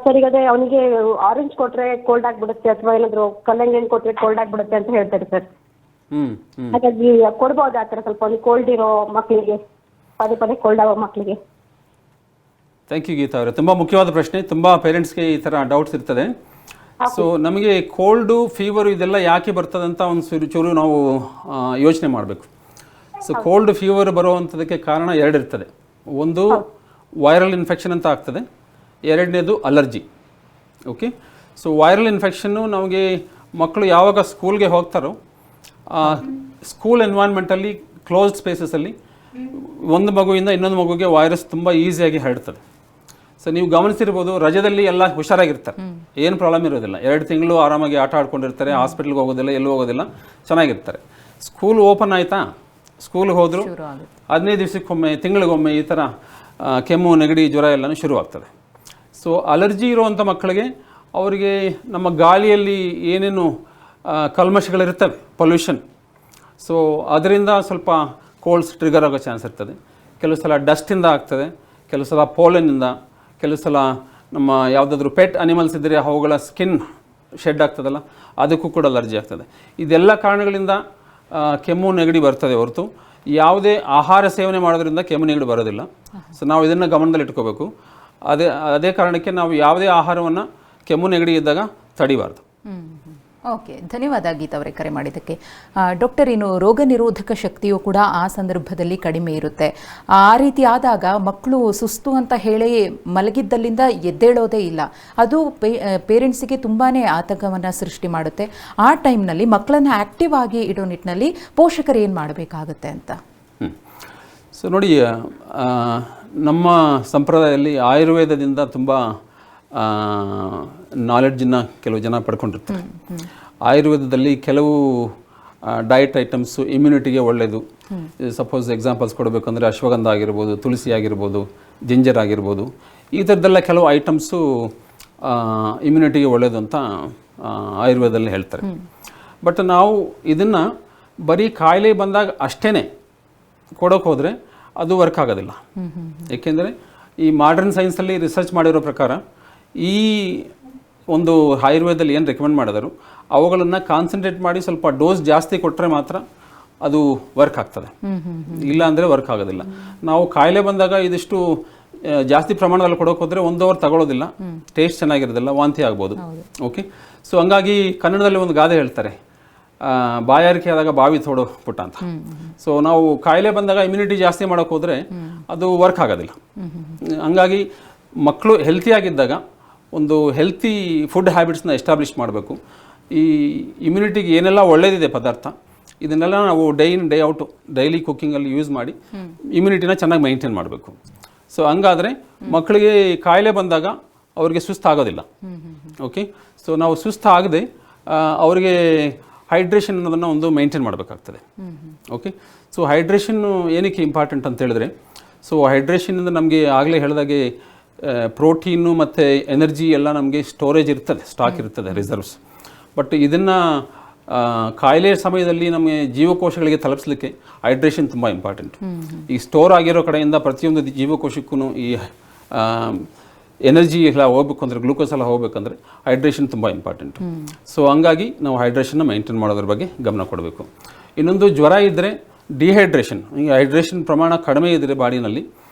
ಸರ್, ಈಗ ಅದೇ ಅವನಿಗೆ ಆರೆಂಜ್ ಕೊಟ್ರೆ ಕೋಲ್ಡ್ ಆಗ್ಬಿಡುತ್ತೆ, ಅಥವಾ ಏನಾದ್ರು ಕಲ್ಲಂಗಡಿ ಹಣ್ಣು ಕೊಟ್ರೆ ಕೋಲ್ಡ್ ಆಗ್ಬಿಡುತ್ತೆ ಅಂತ ಹೇಳ್ತಾರೆ ಸರ್. ಹಾಗಾಗಿ ಕೊಡ್ಬೋದು ಆ ಥರ ಸ್ವಲ್ಪ ಅವ್ನಿಗೆ ಕೋಲ್ಡ್ ಇರೋ ಮಕ್ಕಳಿಗೆ, ಪದೇ ಕೋಲ್ಡ್ ಆಗೋ ಮಕ್ಕಳಿಗೆ? ಥ್ಯಾಂಕ್ ಯು ಗೀತಾ ಅವರೇ, ತುಂಬ ಮುಖ್ಯವಾದ ಪ್ರಶ್ನೆ. ತುಂಬ ಪೇರೆಂಟ್ಸ್ಗೆ ಈ ಥರ ಡೌಟ್ಸ್ ಇರ್ತದೆ. ಸೊ ನಮಗೆ ಕೋಲ್ಡು, ಫೀವರು ಇದೆಲ್ಲ ಯಾಕೆ ಬರ್ತದೆ ಅಂತ ಒಂದು ಚೂರು ನಾವು ಯೋಚನೆ ಮಾಡಬೇಕು. ಸೊ ಕೋಲ್ಡ್ ಫೀವರ್ ಬರುವಂಥದಕ್ಕೆ ಕಾರಣ 2 ಇರ್ತದೆ. ಒಂದು ವೈರಲ್ ಇನ್ಫೆಕ್ಷನ್ ಅಂತ ಆಗ್ತದೆ, 2ನೇದು ಅಲರ್ಜಿ. ಓಕೆ, ಸೊ ವೈರಲ್ ಇನ್ಫೆಕ್ಷನ್ನು ನಮಗೆ ಮಕ್ಕಳು ಯಾವಾಗ ಸ್ಕೂಲ್ಗೆ ಹೋಗ್ತಾರೋ ಸ್ಕೂಲ್ ಎನ್ವೈರ್ನ್ಮೆಂಟಲ್ಲಿ ಕ್ಲೋಸ್ಡ್ ಸ್ಪೇಸಸಲ್ಲಿ ಒಂದು ಮಗುವಿಂದ ಇನ್ನೊಂದು ಮಗುವಿಗೆ ವೈರಸ್ ತುಂಬ ಈಸಿಯಾಗಿ ಹರಡ್ತದೆ. ಸೊ ನೀವು ಗಮನಿಸಿರ್ಬೋದು, ರಜದಲ್ಲಿ ಎಲ್ಲ ಹುಷಾರಾಗಿರ್ತಾರೆ, ಏನು ಪ್ರಾಬ್ಲಮ್ ಇರೋದಿಲ್ಲ. 2 ತಿಂಗಳು ಆರಾಮಾಗಿ ಆಟ ಆಡ್ಕೊಂಡಿರ್ತಾರೆ, ಹಾಸ್ಪಿಟ್ಲ್ಗೆ ಹೋಗೋದಿಲ್ಲ, ಎಲ್ಲೂ ಹೋಗೋದಿಲ್ಲ, ಚೆನ್ನಾಗಿರ್ತಾರೆ. ಸ್ಕೂಲ್ ಓಪನ್ ಆಯಿತಾ, ಸ್ಕೂಲ್ಗೆ ಹೋದರು 15 ದಿವಸಕ್ಕೊಮ್ಮೆ, ತಿಂಗಳಿಗೊಮ್ಮೆ ಈ ಥರ ಕೆಮ್ಮು, ನೆಗಡಿ, ಜ್ವರ ಎಲ್ಲನೂ ಶುರುವಾಗ್ತದೆ. ಸೊ ಅಲರ್ಜಿ ಇರುವಂಥ ಮಕ್ಕಳಿಗೆ ಅವರಿಗೆ ನಮ್ಮ ಗಾಳಿಯಲ್ಲಿ ಏನೇನು ಕಲ್ಮಶಗಳಿರ್ತವೆ, ಪೊಲ್ಯೂಷನ್, ಸೊ ಅದರಿಂದ ಸ್ವಲ್ಪ ಕೋಲ್ಡ್ಸ್ ಟ್ರಿಗರ್ ಆಗೋ ಚಾನ್ಸ್ ಇರ್ತದೆ. ಕೆಲವು ಸಲ ಡಸ್ಟಿಂದ ಆಗ್ತದೆ, ಕೆಲವು ಸಲ ಪೋಲನ್ನಿಂದ, ಕೆಲವು ಸಲ ನಮ್ಮ ಯಾವುದಾದ್ರೂ ಪೆಟ್ ಅನಿಮಲ್ಸ್ ಇದ್ದರೆ ಅವುಗಳ ಸ್ಕಿನ್ ಶೆಡ್ ಆಗ್ತದಲ್ಲ, ಅದಕ್ಕೂ ಕೂಡ ಅಲರ್ಜಿ ಆಗ್ತದೆ. ಇದೆಲ್ಲ ಕಾರಣಗಳಿಂದ ಕೆಮ್ಮು, ನೆಗಡಿ ಬರ್ತದೆ ಹೊರತು ಯಾವುದೇ ಆಹಾರ ಸೇವನೆ ಮಾಡೋದ್ರಿಂದ ಕೆಮ್ಮು, ನೆಗಡಿ ಬರೋದಿಲ್ಲ. ಸೊ ನಾವು ಇದನ್ನು ಗಮನದಲ್ಲಿ ಇಟ್ಕೋಬೇಕು. ಅದೇ ಕಾರಣಕ್ಕೆ ನಾವು ಯಾವುದೇ ಆಹಾರವನ್ನು ಕೆಮ್ಮು, ನೆಗಡಿ ಇದ್ದಾಗ ತಡಿಬಾರ್ದು. ಓಕೆ, ಧನ್ಯವಾದ ಗೀತಾ ಅವರೇ ಕರೆ ಮಾಡಿದ್ದಕ್ಕೆ. ಡಾಕ್ಟರ್, ಇನ್ನು ರೋಗ ನಿರೋಧಕ ಶಕ್ತಿಯು ಕೂಡ ಆ ಸಂದರ್ಭದಲ್ಲಿ ಕಡಿಮೆ ಇರುತ್ತೆ. ಆ ರೀತಿ ಆದಾಗ ಮಕ್ಕಳು ಸುಸ್ತು ಅಂತ ಹೇಳಿ ಮಲಗಿದ್ದಲ್ಲಿಂದ ಎದ್ದೇಳೋದೇ ಇಲ್ಲ. ಅದು ಪೇರೆಂಟ್ಸಿಗೆ ತುಂಬಾ ಆತಂಕವನ್ನು ಸೃಷ್ಟಿ ಮಾಡುತ್ತೆ. ಆ ಟೈಮ್ನಲ್ಲಿ ಮಕ್ಕಳನ್ನು ಆ್ಯಕ್ಟಿವ್ ಆಗಿ ಇಡೋ ನಿಟ್ಟಿನಲ್ಲಿ ಪೋಷಕರು ಏನು ಮಾಡಬೇಕಾಗುತ್ತೆ ಅಂತ? ಸೊ ನೋಡಿ, ನಮ್ಮ ಸಂಪ್ರದಾಯದಲ್ಲಿ ಆಯುರ್ವೇದದಿಂದ ತುಂಬ ನಾಲೆಡ್ಜನ್ನು ಕೆಲವು ಜನ ಪಡ್ಕೊಂಡಿರ್ತಾರೆ. ಆಯುರ್ವೇದದಲ್ಲಿ ಕೆಲವು ಡಯಟ್ ಐಟಮ್ಸು ಇಮ್ಯುನಿಟಿಗೆ ಒಳ್ಳೆಯದು. ಸಪೋಸ್ ಎಕ್ಸಾಂಪಲ್ಸ್ ಕೊಡಬೇಕಂದ್ರೆ ಅಶ್ವಗಂಧ ಆಗಿರ್ಬೋದು, ತುಳಸಿ ಆಗಿರ್ಬೋದು, ಜಿಂಜರ್ ಆಗಿರ್ಬೋದು, ಈ ಥರದ್ದೆಲ್ಲ ಕೆಲವು ಐಟಮ್ಸು ಇಮ್ಯುನಿಟಿಗೆ ಒಳ್ಳೆಯದು ಅಂತ ಆಯುರ್ವೇದದಲ್ಲಿ ಹೇಳ್ತಾರೆ. ಬಟ್ ನಾವು ಇದನ್ನು ಬರೀ ಕಾಯಿಲೆ ಬಂದಾಗ ಅಷ್ಟೇ ಕೊಡೋಕೆ ಹೋದರೆ ಅದು ವರ್ಕ್ ಆಗೋದಿಲ್ಲ. ಏಕೆಂದರೆ ಈ ಮಾಡರ್ನ್ ಸೈನ್ಸಲ್ಲಿ ರಿಸರ್ಚ್ ಮಾಡಿರೋ ಪ್ರಕಾರ ಈ ಒಂದು ಆಯುರ್ವೇದದಲ್ಲಿ ಏನು ರೆಕಮೆಂಡ್ ಮಾಡಿದರು ಅವುಗಳನ್ನು ಕಾನ್ಸಂಟ್ರೇಟ್ ಮಾಡಿ ಸ್ವಲ್ಪ ಡೋಸ್ ಜಾಸ್ತಿ ಕೊಟ್ಟರೆ ಮಾತ್ರ ಅದು ವರ್ಕ್ ಆಗ್ತದೆ, ಇಲ್ಲ ಅಂದರೆ ವರ್ಕ್ ಆಗೋದಿಲ್ಲ. ನಾವು ಕಾಯಿಲೆ ಬಂದಾಗ ಇದಿಷ್ಟು ಜಾಸ್ತಿ ಪ್ರಮಾಣದಲ್ಲಿ ಕೊಡೋಕೆ ಹೋದರೆ 1 ಅವರ್ ತಗೊಳ್ಳೋದಿಲ್ಲ, ಟೇಸ್ಟ್ ಚೆನ್ನಾಗಿರೋದಿಲ್ಲ, ವಾಂತಿ ಆಗ್ಬೋದು. ಓಕೆ, ಸೊ ಹಂಗಾಗಿ ಕನ್ನಡದಲ್ಲಿ ಒಂದು ಗಾದೆ ಹೇಳ್ತಾರೆ, ಬಾಯಾರಿಕೆ ಆದಾಗ ಬಾವಿ ತೋಡೋ ಪುಟ್ಟ ಅಂತ. ಸೊ ನಾವು ಕಾಯಿಲೆ ಬಂದಾಗ ಇಮ್ಯುನಿಟಿ ಜಾಸ್ತಿ ಮಾಡೋಕೆ ಹೋದರೆ ಅದು ವರ್ಕ್ ಆಗೋದಿಲ್ಲ. ಹಂಗಾಗಿ ಮಕ್ಕಳು ಹೆಲ್ತಿಯಾಗಿದ್ದಾಗ ಒಂದು ಹೆಲ್ತಿ ಫುಡ್ ಹ್ಯಾಬಿಟ್ಸ್ನ ಎಸ್ಟಾಬ್ಲಿಷ್ ಮಾಡಬೇಕು. ಈ ಇಮ್ಯುನಿಟಿಗೆ ಏನೆಲ್ಲ ಒಳ್ಳೆಯದಿದೆ ಪದಾರ್ಥ, ಇದನ್ನೆಲ್ಲ ನಾವು day in day out daily ಕುಕ್ಕಿಂಗಲ್ಲಿ ಯೂಸ್ ಮಾಡಿ ಇಮ್ಯುನಿಟಿನ ಚೆನ್ನಾಗಿ ಮೈಂಟೈನ್ ಮಾಡಬೇಕು. ಸೊ ಹಂಗಾದರೆ ಮಕ್ಕಳಿಗೆ ಕಾಯಿಲೆ ಬಂದಾಗ ಅವರಿಗೆ ಸುಸ್ತಾಗೋದಿಲ್ಲ. ಓಕೆ, ಸೊ ನಾವು ಸುಸ್ತಾಗದೆ ಅವರಿಗೆ ಹೈಡ್ರೇಷನ್ ಅನ್ನೋದನ್ನು ಒಂದು ಮೈಂಟೈನ್ ಮಾಡಬೇಕಾಗ್ತದೆ. ಓಕೆ, ಸೊ ಹೈಡ್ರೇಷನ್ನು ಏನಕ್ಕೆ ಇಂಪಾರ್ಟೆಂಟ್ ಅಂತ ಹೇಳಿದ್ರೆ, ಸೊ ಹೈಡ್ರೇಷನಿಂದ ನಮಗೆ ಆಗಲೇ ಹೇಳಿದಾಗೆ ಪ್ರೋಟೀನು ಮತ್ತು ಎನರ್ಜಿ ಎಲ್ಲ ನಮಗೆ ಸ್ಟೋರೇಜ್ ಇರ್ತದೆ, ಸ್ಟಾಕ್ ಇರ್ತದೆ, ರಿಸರ್ವ್ಸ್. ಬಟ್ ಇದನ್ನು ಕಾಯಿಲೆ ಸಮಯದಲ್ಲಿ ನಮಗೆ ಜೀವಕೋಶಗಳಿಗೆ ತಲುಪಿಸಲಿಕ್ಕೆ ಹೈಡ್ರೇಷನ್ ತುಂಬ ಇಂಪಾರ್ಟೆಂಟ್. ಈ ಸ್ಟೋರ್ ಆಗಿರೋ ಕಡೆಯಿಂದ ಪ್ರತಿಯೊಂದು ಜೀವಕೋಶಕ್ಕೂ ಈ ಎನರ್ಜಿ ಎಲ್ಲ ಹೋಗ್ಬೇಕು ಅಂದರೆ, ಗ್ಲೂಕೋಸ್ ಎಲ್ಲ ಹೋಗ್ಬೇಕಂದ್ರೆ ಹೈಡ್ರೇಷನ್ ತುಂಬ ಇಂಪಾರ್ಟೆಂಟ್. ಸೊ ಹಂಗಾಗಿ ನಾವು ಹೈಡ್ರೇಷನ್ನ ಮೈಂಟೈನ್ ಮಾಡೋದ್ರ ಬಗ್ಗೆ ಗಮನ ಕೊಡಬೇಕು. ಇನ್ನೊಂದು, ಜ್ವರ ಇದ್ದರೆ ಡಿಹೈಡ್ರೇಷನ್, ಈ ಹೈಡ್ರೇಷನ್ ಪ್ರಮಾಣ ಕಡಿಮೆ ಇದ್ದರೆ ಬಾಡಿನಲ್ಲಿ,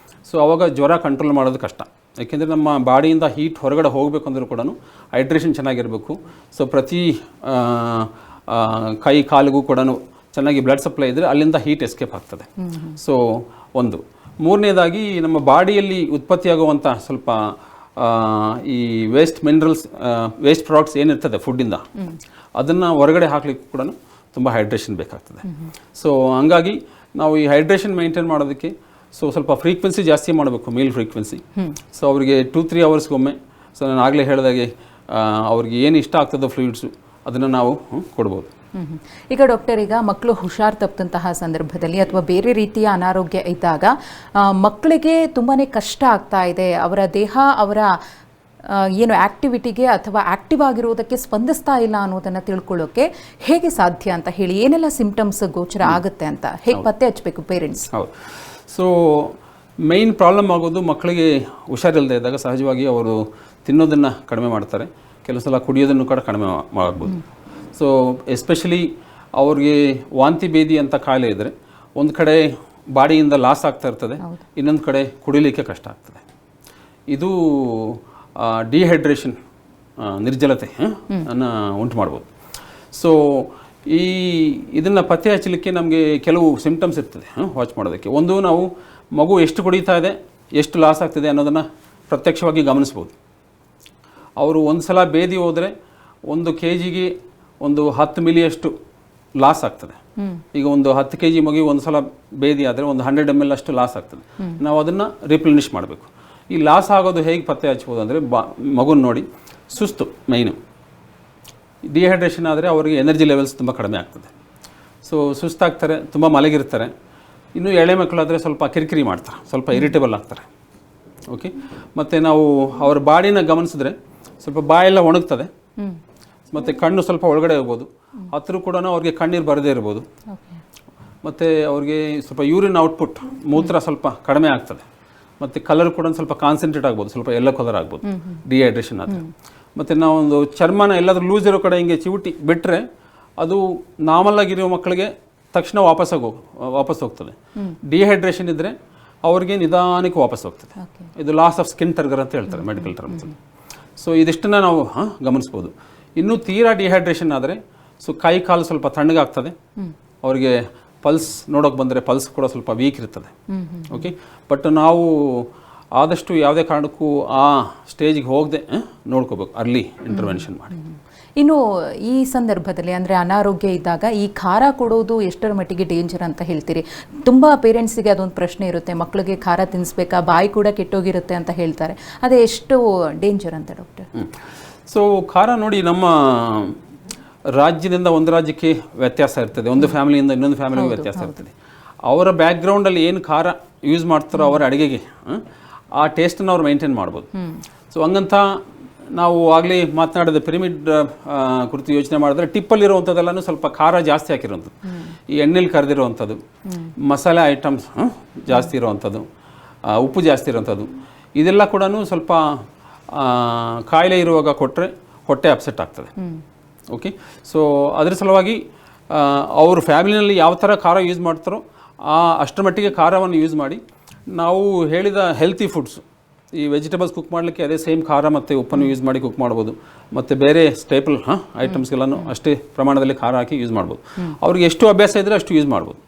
ಸೊ ಆವಾಗ ಜ್ವರ ಕಂಟ್ರೋಲ್ ಮಾಡೋದು ಕಷ್ಟ. ಯಾಕೆಂದರೆ ನಮ್ಮ ಬಾಡಿಯಿಂದ ಹೀಟ್ ಹೊರಗಡೆ ಹೋಗಬೇಕು ಅಂದರೂ ಕೂಡ ಹೈಡ್ರೇಷನ್ ಚೆನ್ನಾಗಿರಬೇಕು. ಸೊ ಪ್ರತಿ ಕೈ ಕಾಲಿಗೂ ಕೂಡ ಚೆನ್ನಾಗಿ ಬ್ಲಡ್ ಸಪ್ಲೈ ಇದ್ದರೆ ಅಲ್ಲಿಂದ ಹೀಟ್ ಎಸ್ಕೇಪ್ ಆಗ್ತದೆ. ಸೊ ಒಂದು. ಮೂರನೇದಾಗಿ ನಮ್ಮ ಬಾಡಿಯಲ್ಲಿ ಉತ್ಪತ್ತಿಯಾಗುವಂಥ ಸ್ವಲ್ಪ ಈ ವೇಸ್ಟ್ ಮಿನರಲ್ಸ್, ವೇಸ್ಟ್ ಪ್ರಾಡಕ್ಟ್ಸ್ ಏನಿರ್ತದೆ ಫುಡ್ಡಿಂದ, ಅದನ್ನು ಹೊರಗಡೆ ಹಾಕ್ಲಿಕ್ಕೂ ಕೂಡ ತುಂಬ ಹೈಡ್ರೇಷನ್ ಬೇಕಾಗ್ತದೆ. ಸೊ ಹಂಗಾಗಿ ನಾವು ಈ ಹೈಡ್ರೇಷನ್ ಮೈಂಟೈನ್ ಮಾಡೋದಕ್ಕೆ ಸ್ವಲ್ಪ ಫ್ರೀಕ್ವೆನ್ಸಿ ಜಾಸ್ತಿ ಮಾಡಬೇಕು, ಮೀಲ್ ಫ್ರೀಕ್ವೆನ್ಸಿ. ಸೊ ಅವರಿಗೆ 2-3 ಅವರ್ಸ್ಗೊಮ್ಮೆ, ಸೊ ನಾನು ಆಗಲೇ ಹೇಳಿದಾಗೆ ಅವ್ರಿಗೆ ಏನು ಇಷ್ಟ ಆಗ್ತದೋ ಫ್ಲೂಯಿಡ್ಸು ಅದನ್ನು ನಾವು ಕೊಡ್ಬೋದು. ಈಗ ಡಾಕ್ಟರ್, ಈಗ ಮಕ್ಕಳು ಹುಷಾರು ತಪ್ಪಂತಹ ಸಂದರ್ಭದಲ್ಲಿ ಅಥವಾ ಬೇರೆ ರೀತಿಯ ಅನಾರೋಗ್ಯ ಇದ್ದಾಗ ಮಕ್ಕಳಿಗೆ ತುಂಬಾ ಕಷ್ಟ ಆಗ್ತಾ ಇದೆ, ಅವರ ದೇಹ ಅವರ ಏನು ಆಕ್ಟಿವಿಟಿಗೆ ಅಥವಾ ಆಕ್ಟಿವ್ ಆಗಿರೋದಕ್ಕೆ ಸ್ಪಂದಿಸ್ತಾ ಇಲ್ಲ ಅನ್ನೋದನ್ನು ತಿಳ್ಕೊಳ್ಳೋಕೆ ಹೇಗೆ ಸಾಧ್ಯ ಅಂತ ಹೇಳಿ, ಏನೆಲ್ಲ ಸಿಂಪ್ಟಮ್ಸ್ ಗೋಚರ ಆಗುತ್ತೆ ಅಂತ ಹೇಗೆ ಪತ್ತೆ ಹಚ್ಚಬೇಕು ಪೇರೆಂಟ್ಸ್? ಹೌದು. ಸೊ ಮೇಯ್ನ್ ಪ್ರಾಬ್ಲಮ್ ಆಗೋದು ಮಕ್ಕಳಿಗೆ ಹುಷಾರಿಲ್ಲದೆ ಇದ್ದಾಗ ಸಹಜವಾಗಿ ಅವರು ತಿನ್ನೋದನ್ನು ಕಡಿಮೆ ಮಾಡ್ತಾರೆ, ಕೆಲವು ಸಲ ಕುಡಿಯೋದನ್ನು ಕೂಡ ಕಡಿಮೆ ಮಾಡ್ಬೋದು. ಸೊ ಎಸ್ಪೆಷಲಿ ಅವ್ರಿಗೆ ವಾಂತಿ ಭೇದಿ ಅಂತ ಕಾಯಿಲೆ ಇದ್ದರೆ ಒಂದು ಕಡೆ ಬಾಡಿಯಿಂದ ಲಾಸ್ ಆಗ್ತಾ ಇರ್ತದೆ, ಇನ್ನೊಂದು ಕಡೆ ಕುಡಿಲಿಕ್ಕೆ ಕಷ್ಟ ಆಗ್ತದೆ. ಇದು ಡಿಹೈಡ್ರೇಷನ್, ನಿರ್ಜಲತೆ ಅನ್ನು ಉಂಟು ಮಾಡ್ಬೋದು. ಸೊ ಇದನ್ನು ಪತ್ತೆ ಹಚ್ಚಲಿಕ್ಕೆ ನಮಗೆ ಕೆಲವು ಸಿಂಪ್ಟಮ್ಸ್ ಇರ್ತದೆ ವಾಚ್ ಮಾಡೋದಕ್ಕೆ. ಒಂದು, ನಾವು ಮಗು ಎಷ್ಟು ಕುಡಿತಾ ಇದೆ, ಎಷ್ಟು ಲಾಸ್ ಆಗ್ತಿದೆ ಅನ್ನೋದನ್ನು ಪ್ರತ್ಯಕ್ಷವಾಗಿ ಗಮನಿಸ್ಬೋದು. ಅವರು ಒಂದು ಸಲ ಬೇದಿ ಹೋದರೆ 1 kgಗೆ ಒಂದು 10 ಮಿಲಿಯಷ್ಟು ಲಾಸ್ ಆಗ್ತದೆ. ಈಗ ಒಂದು 10 kg ಮಗು ಒಂದು ಸಲ ಬೇದಿ ಆದರೆ ಒಂದು 100 ml ಅಷ್ಟು ಲಾಸ್ ಆಗ್ತದೆ. ನಾವು ಅದನ್ನು ರಿಪ್ಲೆನಿಷ್ ಮಾಡಬೇಕು. ಈ ಲಾಸ್ ಆಗೋದು ಹೇಗೆ ಪತ್ತೆ ಹಚ್ಬೋದು ಅಂದರೆ, ಮಗುನ ನೋಡಿ ಸುಸ್ತು ಮೈನು. ಡಿಹೈಡ್ರೇಷನ್ ಆದರೆ ಅವರಿಗೆ ಎನರ್ಜಿ ಲೆವೆಲ್ಸ್ ತುಂಬ ಕಡಿಮೆ ಆಗ್ತದೆ. ಸೊ ಸುಸ್ತಾಗ್ತಾರೆ, ತುಂಬ ಮಲಗಿರ್ತಾರೆ. ಇನ್ನು ಎಳೆ ಮಕ್ಕಳಾದರೆ ಸ್ವಲ್ಪ ಕಿರಿಕಿರಿ ಮಾಡ್ತಾರೆ, ಸ್ವಲ್ಪ ಇರಿಟೇಬಲ್ ಆಗ್ತಾರೆ. ಓಕೆ, ಮತ್ತು ನಾವು ಅವ್ರ ಬಾಡಿನ ಗಮನಿಸಿದ್ರೆ ಸ್ವಲ್ಪ ಬಾಯೆಲ್ಲ ಒಣಗ್ತದೆ, ಮತ್ತು ಕಣ್ಣು ಸ್ವಲ್ಪ ಒಳಗಡೆ ಹೋಗ್ಬೋದು, ಹತ್ತಿರ ಕೂಡ ಅವ್ರಿಗೆ ಕಣ್ಣೀರು ಬರದೇ ಇರ್ಬೋದು. ಮತ್ತು ಅವ್ರಿಗೆ ಸ್ವಲ್ಪ ಯೂರಿನ್ ಔಟ್ಪುಟ್, ಮೂತ್ರ ಸ್ವಲ್ಪ ಕಡಿಮೆ ಆಗ್ತದೆ, ಮತ್ತು ಕಲರ್ ಕೂಡ ಸ್ವಲ್ಪ ಕಾನ್ಸಂಟ್ರೇಟ್ ಆಗ್ಬೋದು, ಸ್ವಲ್ಪ ಯೆಲ್ಲೋ ಕಲರ್ ಆಗ್ಬೋದು ಡಿಹೈಡ್ರೇಷನ್ ಆದರೆ. ಮತ್ತು ನಾವೊಂದು ಚರ್ಮನ ಎಲ್ಲಾದರೂ ಲೂಸ್ ಇರೋ ಕಡೆ ಹಿಂಗೆ ಚಿವುಟಿ ಬಿಟ್ಟರೆ ಅದು ನಾರ್ಮಲ್ ಆಗಿರೋ ಮಕ್ಕಳಿಗೆ ತಕ್ಷಣ ವಾಪಸ್ ಹೋಗ್ತದೆ. ಡಿಹೈಡ್ರೇಷನ್ ಇದ್ದರೆ ಅವ್ರಿಗೆ ನಿಧಾನಕ್ಕೆ ವಾಪಸ್ ಹೋಗ್ತದೆ. ಇದು ಲಾಸ್ ಆಫ್ ಸ್ಕಿನ್ ಟರ್ಗರ್ ಅಂತ ಹೇಳ್ತಾರೆ ಮೆಡಿಕಲ್ ಟರ್ಮ್ಸ್. ಸೊ ಇದಿಷ್ಟನ್ನು ನಾವು ಗಮನಿಸ್ಬೋದು. ಇನ್ನೂ ತೀರಾ ಡಿಹೈಡ್ರೇಷನ್ ಆದರೆ ಕೈ ಕಾಲು ಸ್ವಲ್ಪ ತಣ್ಣಗಾಗ್ತದೆ, ಅವರಿಗೆ ಪಲ್ಸ್ ನೋಡೋಕೆ ಬಂದರೆ ಪಲ್ಸ್ ಕೂಡ ಸ್ವಲ್ಪ ವೀಕ್ ಇರ್ತದೆ. ಓಕೆ, ಬಟ್ ನಾವು ಆದಷ್ಟು ಯಾವುದೇ ಕಾರಣಕ್ಕೂ ಆ ಸ್ಟೇಜಿಗೆ ಹೋಗದೆ ನೋಡ್ಕೋಬೇಕು, ಅರ್ಲಿ ಇಂಟರ್ವೆನ್ಷನ್ ಮಾಡಿ. ಇನ್ನು ಈ ಸಂದರ್ಭದಲ್ಲಿ ಅಂದರೆ ಅನಾರೋಗ್ಯ ಇದ್ದಾಗ ಈ ಖಾರ ಕೊಡೋದು ಎಷ್ಟರ ಮಟ್ಟಿಗೆ ಡೇಂಜರ್ ಅಂತ ಹೇಳ್ತೀರಿ? ತುಂಬ ಪೇರೆಂಟ್ಸಿಗೆ ಅದೊಂದು ಪ್ರಶ್ನೆ ಇರುತ್ತೆ, ಮಕ್ಕಳಿಗೆ ಖಾರ ತಿನ್ನಿಸ್ಬೇಕಾ, ಬಾಯಿ ಕೂಡ ಕೆಟ್ಟೋಗಿರುತ್ತೆ ಅಂತ ಹೇಳ್ತಾರೆ. ಅದೇ ಎಷ್ಟು ಡೇಂಜರ್ ಅಂತ ಡಾಕ್ಟರ್? ಸೊ ಖಾರ ನೋಡಿ, ನಮ್ಮ ರಾಜ್ಯದಿಂದ ಒಂದು ರಾಜ್ಯಕ್ಕೆ ವ್ಯತ್ಯಾಸ ಇರ್ತದೆ, ಒಂದು ಫ್ಯಾಮಿಲಿಯಿಂದ ಇನ್ನೊಂದು ಫ್ಯಾಮಿಲಿಗೆ ವ್ಯತ್ಯಾಸ ಇರ್ತದೆ. ಅವರ ಬ್ಯಾಕ್ಗ್ರೌಂಡಲ್ಲಿ ಏನು ಖಾರ ಯೂಸ್ ಮಾಡ್ತಾರೋ ಅವರ ಅಡುಗೆಗೆ ಆ ಟೇಸ್ಟನ್ನು ಅವ್ರು ಮೈಂಟೈನ್ ಮಾಡ್ಬೋದು. ಸೊ ಹಂಗಂತ ನಾವು ಆಗಲೇ ಮಾತನಾಡಿದ ಪಿರಮಿಡ್ ಕುರಿತು ಯೋಚನೆ ಮಾಡಿದ್ರೆ ಟಿಪ್ಪಲ್ಲಿರುವಂಥದ್ದೆಲ್ಲನೂ ಸ್ವಲ್ಪ ಖಾರ ಜಾಸ್ತಿ ಹಾಕಿರುವಂಥದ್ದು, ಈ ಎಣ್ಣೆಲಿ ಕರೆದಿರುವಂಥದ್ದು, ಮಸಾಲೆ ಐಟಮ್ಸ್ ಜಾಸ್ತಿ ಇರುವಂಥದ್ದು, ಉಪ್ಪು ಜಾಸ್ತಿ ಇರುವಂಥದ್ದು, ಇದೆಲ್ಲ ಕೂಡ ಸ್ವಲ್ಪ ಕಾಯಿಲೆ ಇರುವಾಗ ಕೊಟ್ಟರೆ ಹೊಟ್ಟೆ ಅಪ್ಸೆಟ್ ಆಗ್ತದೆ. ಓಕೆ, ಸೊ ಅದರ ಸಲುವಾಗಿ ಅವ್ರ ಫ್ಯಾಮಿಲಿನಲ್ಲಿ ಯಾವ ಥರ ಖಾರ ಯೂಸ್ ಮಾಡ್ತಾರೋ ಅಷ್ಟರ ಮಟ್ಟಿಗೆ ಖಾರವನ್ನು ಯೂಸ್ ಮಾಡಿ ನಾವು ಹೇಳಿದ ಹೆಲ್ತಿ ಫುಡ್ಸು ಈ ವೆಜಿಟೇಬಲ್ಸ್ ಕುಕ್ ಮಾಡಲಿಕ್ಕೆ ಅದೇ ಸೇಮ್ ಖಾರ ಮತ್ತು ಉಪ್ಪನ್ನು ಯೂಸ್ ಮಾಡಿ ಕುಕ್ ಮಾಡ್ಬೋದು, ಮತ್ತು ಬೇರೆ ಸ್ಟೇಪಲ್ ಐಟಮ್ಸ್ಗಳನ್ನು ಅಷ್ಟೇ ಪ್ರಮಾಣದಲ್ಲಿ ಖಾರ ಹಾಕಿ ಯೂಸ್ ಮಾಡ್ಬೋದು. ಅವ್ರಿಗೆ ಎಷ್ಟು ಅಭ್ಯಾಸ ಇದ್ದರೆ ಅಷ್ಟು ಯೂಸ್ ಮಾಡ್ಬೋದು.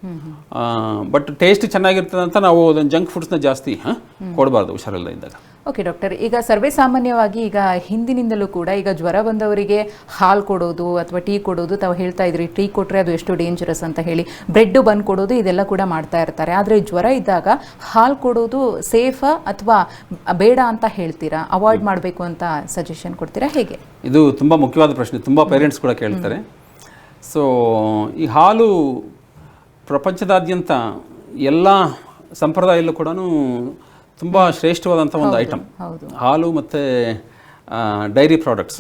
ಬಟ್ ಟೇಸ್ಟ್ ಚೆನ್ನಾಗಿರ್ತದೆ ಅಂತ ನಾವು ಅದನ್ನು ಜಂಕ್ ಫುಡ್ಸ್ನ ಜಾಸ್ತಿ ಕೊಡಬಾರ್ದು ಹುಷಾರಿಲ್ಲ ಇದ್ದಾಗ. ಓಕೆ ಡಾಕ್ಟರ್, ಈಗ ಸರ್ವೇ ಸಾಮಾನ್ಯವಾಗಿ ಈಗ ಹಿಂದಿನಿಂದಲೂ ಕೂಡ ಈಗ ಜ್ವರ ಬಂದವರಿಗೆ ಹಾಲು ಕೊಡೋದು ಅಥವಾ ಟೀ ಕೊಡೋದು, ತಾವು ಹೇಳ್ತಾ ಇದ್ರಿ ಟೀ ಕೊಟ್ಟರೆ ಅದು ಎಷ್ಟು ಡೇಂಜರಸ್ ಅಂತ ಹೇಳಿ, ಬ್ರೆಡ್ ಬನ್ ಕೊಡೋದು ಇದೆಲ್ಲ ಕೂಡ ಮಾಡ್ತಾ ಇರ್ತಾರೆ. ಆದರೆ ಜ್ವರ ಇದ್ದಾಗ ಹಾಲು ಕೊಡೋದು ಸೇಫಾ ಅಥವಾ ಬೇಡ ಅಂತ ಹೇಳ್ತೀರಾ? ಅವಾಯ್ಡ್ ಮಾಡಬೇಕು ಅಂತ ಸಜೆಷನ್ ಕೊಡ್ತೀರಾ, ಹೇಗೆ? ಇದು ತುಂಬ ಮುಖ್ಯವಾದ ಪ್ರಶ್ನೆ, ತುಂಬ ಪೇರೆಂಟ್ಸ್ ಕೂಡ ಕೇಳ್ತಾರೆ. ಸೊ ಈ ಹಾಲು ಪ್ರಪಂಚದಾದ್ಯಂತ ಎಲ್ಲ ಸಂಪ್ರದಾಯಲ್ಲೂ ಕೂಡ ತುಂಬ ಶ್ರೇಷ್ಠವಾದಂಥ ಒಂದು ಐಟಮ್ ಹಾಲು ಮತ್ತು ಡೈರಿ ಪ್ರಾಡಕ್ಟ್ಸ್.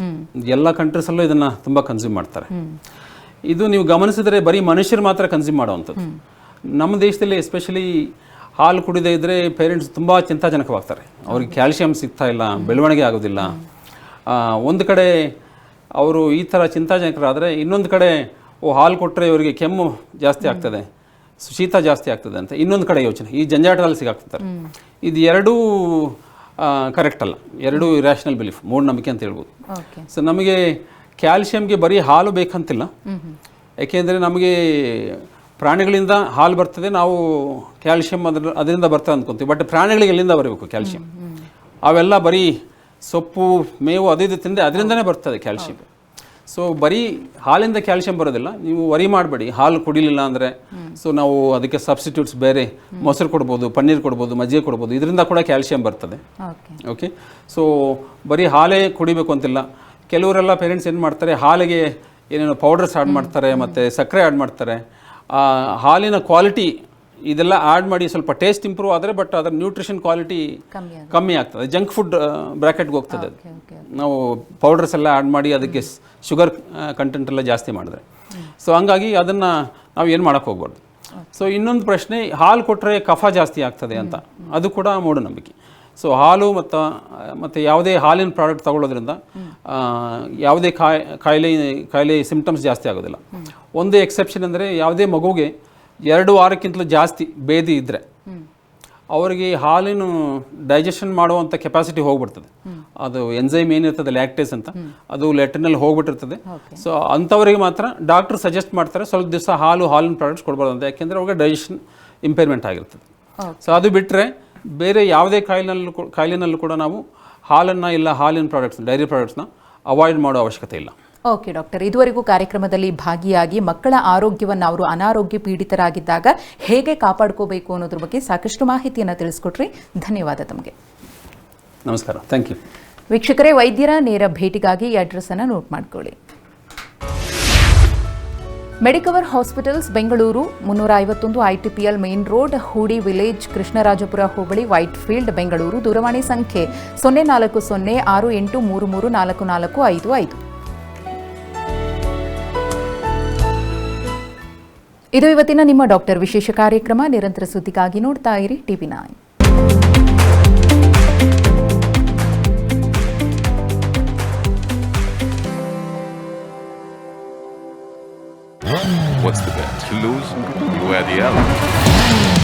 ಎಲ್ಲ ಕಂಟ್ರೀಸಲ್ಲೂ ಇದನ್ನು ತುಂಬ ಕನ್ಸ್ಯೂಮ್ ಮಾಡ್ತಾರೆ. ಇದು ನೀವು ಗಮನಿಸಿದರೆ ಬರೀ ಮನುಷ್ಯರು ಮಾತ್ರ ಕನ್ಸ್ಯೂಮ್ ಮಾಡೋವಂಥದ್ದು. ನಮ್ಮ ದೇಶದಲ್ಲಿ ಎಸ್ಪೆಷಲಿ ಹಾಲು ಕುಡಿದೇ ಇದ್ದರೆ ಪೇರೆಂಟ್ಸ್ ತುಂಬ ಚಿಂತಾಜನಕವಾಗ್ತಾರೆ. ಅವ್ರಿಗೆ ಕ್ಯಾಲ್ಸಿಯಂ ಸಿಗ್ತಾ ಇಲ್ಲ, ಬೆಳವಣಿಗೆ ಆಗೋದಿಲ್ಲ. ಒಂದು ಕಡೆ ಅವರು ಈ ಥರ ಚಿಂತಾಜನಕರಾದರೆ, ಇನ್ನೊಂದು ಕಡೆ ಹಾಲು ಕೊಟ್ಟರೆ ಇವರಿಗೆ ಕೆಮ್ಮು ಜಾಸ್ತಿ ಆಗ್ತದೆ, ಶೀತ ಜಾಸ್ತಿ ಆಗ್ತದೆ ಅಂತ ಇನ್ನೊಂದು ಕಡೆ ಯೋಚನೆ, ಈ ಜಂಜಾಟದಲ್ಲಿ ಸಿಗಾಕ್ತಾರೆ. ಇದು ಎರಡೂ ಕರೆಕ್ಟ್ ಅಲ್ಲ, ಎರಡೂ ಇರ್ಯಾಷನಲ್ ಬಿಲೀಫ್, ಮೂಢನಂಬಿಕೆ ಅಂತ ಹೇಳ್ಬೋದು. ಸೊ ನಮಗೆ ಕ್ಯಾಲ್ಸಿಯಂಗೆ ಬರೀ ಹಾಲು ಬೇಕಂತಿಲ್ಲ, ಯಾಕೆಂದರೆ ನಮಗೆ ಪ್ರಾಣಿಗಳಿಂದ ಹಾಲು ಬರ್ತದೆ, ನಾವು ಕ್ಯಾಲ್ಸಿಯಂ ಅದರಿಂದ ಬರ್ತದೆ ಅಂದ್ಕೊತೀವಿ. ಬಟ್ ಪ್ರಾಣಿಗಳಿಗೆ ಎಲ್ಲಿಂದ ಬರಬೇಕು ಕ್ಯಾಲ್ಸಿಯಂ? ಅವೆಲ್ಲ ಬರೀ ಸೊಪ್ಪು ಮೇವು ಅದು ತಿಂದೆ ಅದರಿಂದನೇ ಬರ್ತದೆ ಕ್ಯಾಲ್ಸಿಯಂ. ಸೊ ಬರೀ ಹಾಲಿಂದ ಕ್ಯಾಲ್ಸಿಯಂ ಬರೋದಿಲ್ಲ, ನೀವು ವರಿ ಮಾಡಬೇಡಿ ಹಾಲು ಕುಡಿಲಿಲ್ಲ ಅಂದರೆ. ಸೊ ನಾವು ಅದಕ್ಕೆ ಸಬ್ಸ್ಟಿಟ್ಯೂಟ್ಸ್ ಬೇರೆ ಮೊಸರು ಕೊಡ್ಬೋದು, ಪನ್ನೀರ್ ಕೊಡ್ಬೋದು, ಮಜ್ಜಿಗೆ ಕೊಡ್ಬೋದು, ಇದರಿಂದ ಕೂಡ ಕ್ಯಾಲ್ಸಿಯಂ ಬರ್ತದೆ. ಓಕೆ, ಸೊ ಬರೀ ಹಾಲೇ ಕುಡಿಬೇಕು ಅಂತಿಲ್ಲ. ಕೆಲವರೆಲ್ಲ ಪೇರೆಂಟ್ಸ್ ಏನು ಮಾಡ್ತಾರೆ, ಹಾಲಿಗೆ ಏನೇನೋ ಪೌಡರ್ಸ್ ಆ್ಯಡ್ ಮಾಡ್ತಾರೆ ಮತ್ತು ಸಕ್ಕರೆ ಆ್ಯಡ್ ಮಾಡ್ತಾರೆ. ಹಾಲಿನ ಕ್ವಾಲಿಟಿ ಇದೆಲ್ಲ ಆ್ಯಡ್ ಮಾಡಿ ಸ್ವಲ್ಪ ಟೇಸ್ಟ್ ಇಂಪ್ರೂವ್ ಆದರೆ, ಬಟ್ ಅದರ ನ್ಯೂಟ್ರಿಷನ್ ಕ್ವಾಲಿಟಿ ಕಮ್ಮಿ ಆಗ್ತದೆ, ಜಂಕ್ ಫುಡ್ ಬ್ರ್ಯಾಕೆಟ್ಗೆ ಹೋಗ್ತದೆ ಅದು. ನಾವು ಪೌಡರ್ಸ್ ಎಲ್ಲ ಆ್ಯಡ್ ಮಾಡಿ ಅದಕ್ಕೆ ಶುಗರ್ ಕಂಟೆಂಟ್ ಎಲ್ಲ ಜಾಸ್ತಿ ಮಾಡಿದ್ರೆ. ಸೊ ಹಂಗಾಗಿ ಅದನ್ನು ನಾವು ಏನು ಮಾಡೋಕ್ಕೆ ಹೋಗ್ಬಾರ್ದು. ಸೊ ಇನ್ನೊಂದು ಪ್ರಶ್ನೆ, ಹಾಲು ಕೊಟ್ಟರೆ ಕಫ ಜಾಸ್ತಿ ಆಗ್ತದೆ ಅಂತ, ಅದು ಕೂಡ ಮೂಢನಂಬಿಕೆ. ಸೊ ಹಾಲು ಮತ್ತು ಯಾವುದೇ ಹಾಲಿನ ಪ್ರಾಡಕ್ಟ್ ತಗೊಳ್ಳೋದ್ರಿಂದ ಯಾವುದೇ ಕಾಯಿಲೆ ಸಿಂಪ್ಟಮ್ಸ್ ಜಾಸ್ತಿ ಆಗೋದಿಲ್ಲ. ಒಂದೇ ಎಕ್ಸೆಪ್ಷನ್ ಅಂದರೆ, ಯಾವುದೇ ಮಗುಗೆ 2 ವಾರಕ್ಕಿಂತಲೂ ಜಾಸ್ತಿ ಬೇದಿ ಇದ್ದರೆ ಅವರಿಗೆ ಹಾಲಿನ ಡೈಜೆಷನ್ ಮಾಡುವಂಥ ಕೆಪಾಸಿಟಿ ಹೋಗ್ಬಿಡ್ತದೆ. ಅದು ಎನ್ಸೈಮ್ ಏನಿರ್ತದೆ ಲ್ಯಾಕ್ಟೇಸ್ ಅಂತ, ಅದು ಲೆಟ್ರಿನಲ್ಲಿ ಹೋಗ್ಬಿಟ್ಟಿರ್ತದೆ. ಸೊ ಅಂಥವರಿಗೆ ಮಾತ್ರ ಡಾಕ್ಟ್ರ್ ಸಜೆಸ್ಟ್ ಮಾಡ್ತಾರೆ ಸ್ವಲ್ಪ ದಿವಸ ಹಾಲಿನ ಪ್ರಾಡಕ್ಟ್ಸ್ ಕೊಡ್ಬಾರ್ದು ಅಂತ, ಯಾಕೆಂದರೆ ಅವ್ರಿಗೆ ಡೈಜೆಷನ್ ಇಂಪೇರ್ಮೆಂಟ್ ಆಗಿರ್ತದೆ. ಸೊ ಅದು ಬಿಟ್ಟರೆ ಬೇರೆ ಯಾವುದೇ ಕಾಯಿಲೆನಲ್ಲೂ ಕೂಡ ನಾವು ಹಾಲನ್ನು ಇಲ್ಲ ಹಾಲಿನ ಪ್ರಾಡಕ್ಟ್ಸ್, ಡೈರಿ ಪ್ರಾಡಕ್ಟ್ಸ್ನ ಅವಾಯ್ಡ್ ಮಾಡೋ ಅವಶ್ಯಕತೆ ಇಲ್ಲ. ಓಕೆ ಡಾಕ್ಟರ್, ಇದುವರೆಗೂ ಕಾರ್ಯಕ್ರಮದಲ್ಲಿ ಭಾಗಿಯಾಗಿ ಮಕ್ಕಳ ಆರೋಗ್ಯವನ್ನು ಅವರು ಅನಾರೋಗ್ಯ ಪೀಡಿತರಾಗಿದ್ದಾಗ ಹೇಗೆ ಕಾಪಾಡ್ಕೋಬೇಕು ಅನ್ನೋದ್ರ ಬಗ್ಗೆ ಸಾಕಷ್ಟು ಮಾಹಿತಿಯನ್ನು ತಿಳಿಸ್ಕೊಟ್ರಿ. ಧನ್ಯವಾದ ತಮಗೆ. ನಮಸ್ಕಾರ, ಥ್ಯಾಂಕ್ ಯು. ವೀಕ್ಷಕರೇ, ವೈದ್ಯರ ನೇರ ಭೇಟಿಗಾಗಿ ಈ ಅಡ್ರೆಸ್ಸನ್ನು ನೋಟ್ ಮಾಡ್ಕೊಳ್ಳಿ. Medicover hospitals, Bengaluru, 351 ITPL main road, Hoodi village, Krishnarajapura ಹೋಬಳಿ, ವೈಟ್ ಫೀಲ್ಡ್, ಬೆಂಗಳೂರು. ದೂರವಾಣಿ ಸಂಖ್ಯೆ 040683344555. ಇದು ಇವತ್ತಿನ ನಿಮ್ಮ ಡಾಕ್ಟರ್ ವಿಶೇಷ ಕಾರ್ಯಕ್ರಮ. ನಿರಂತರ ಸುದ್ದಿಗಾಗಿ ನೋಡ್ತಾ ಇರಿ TV9.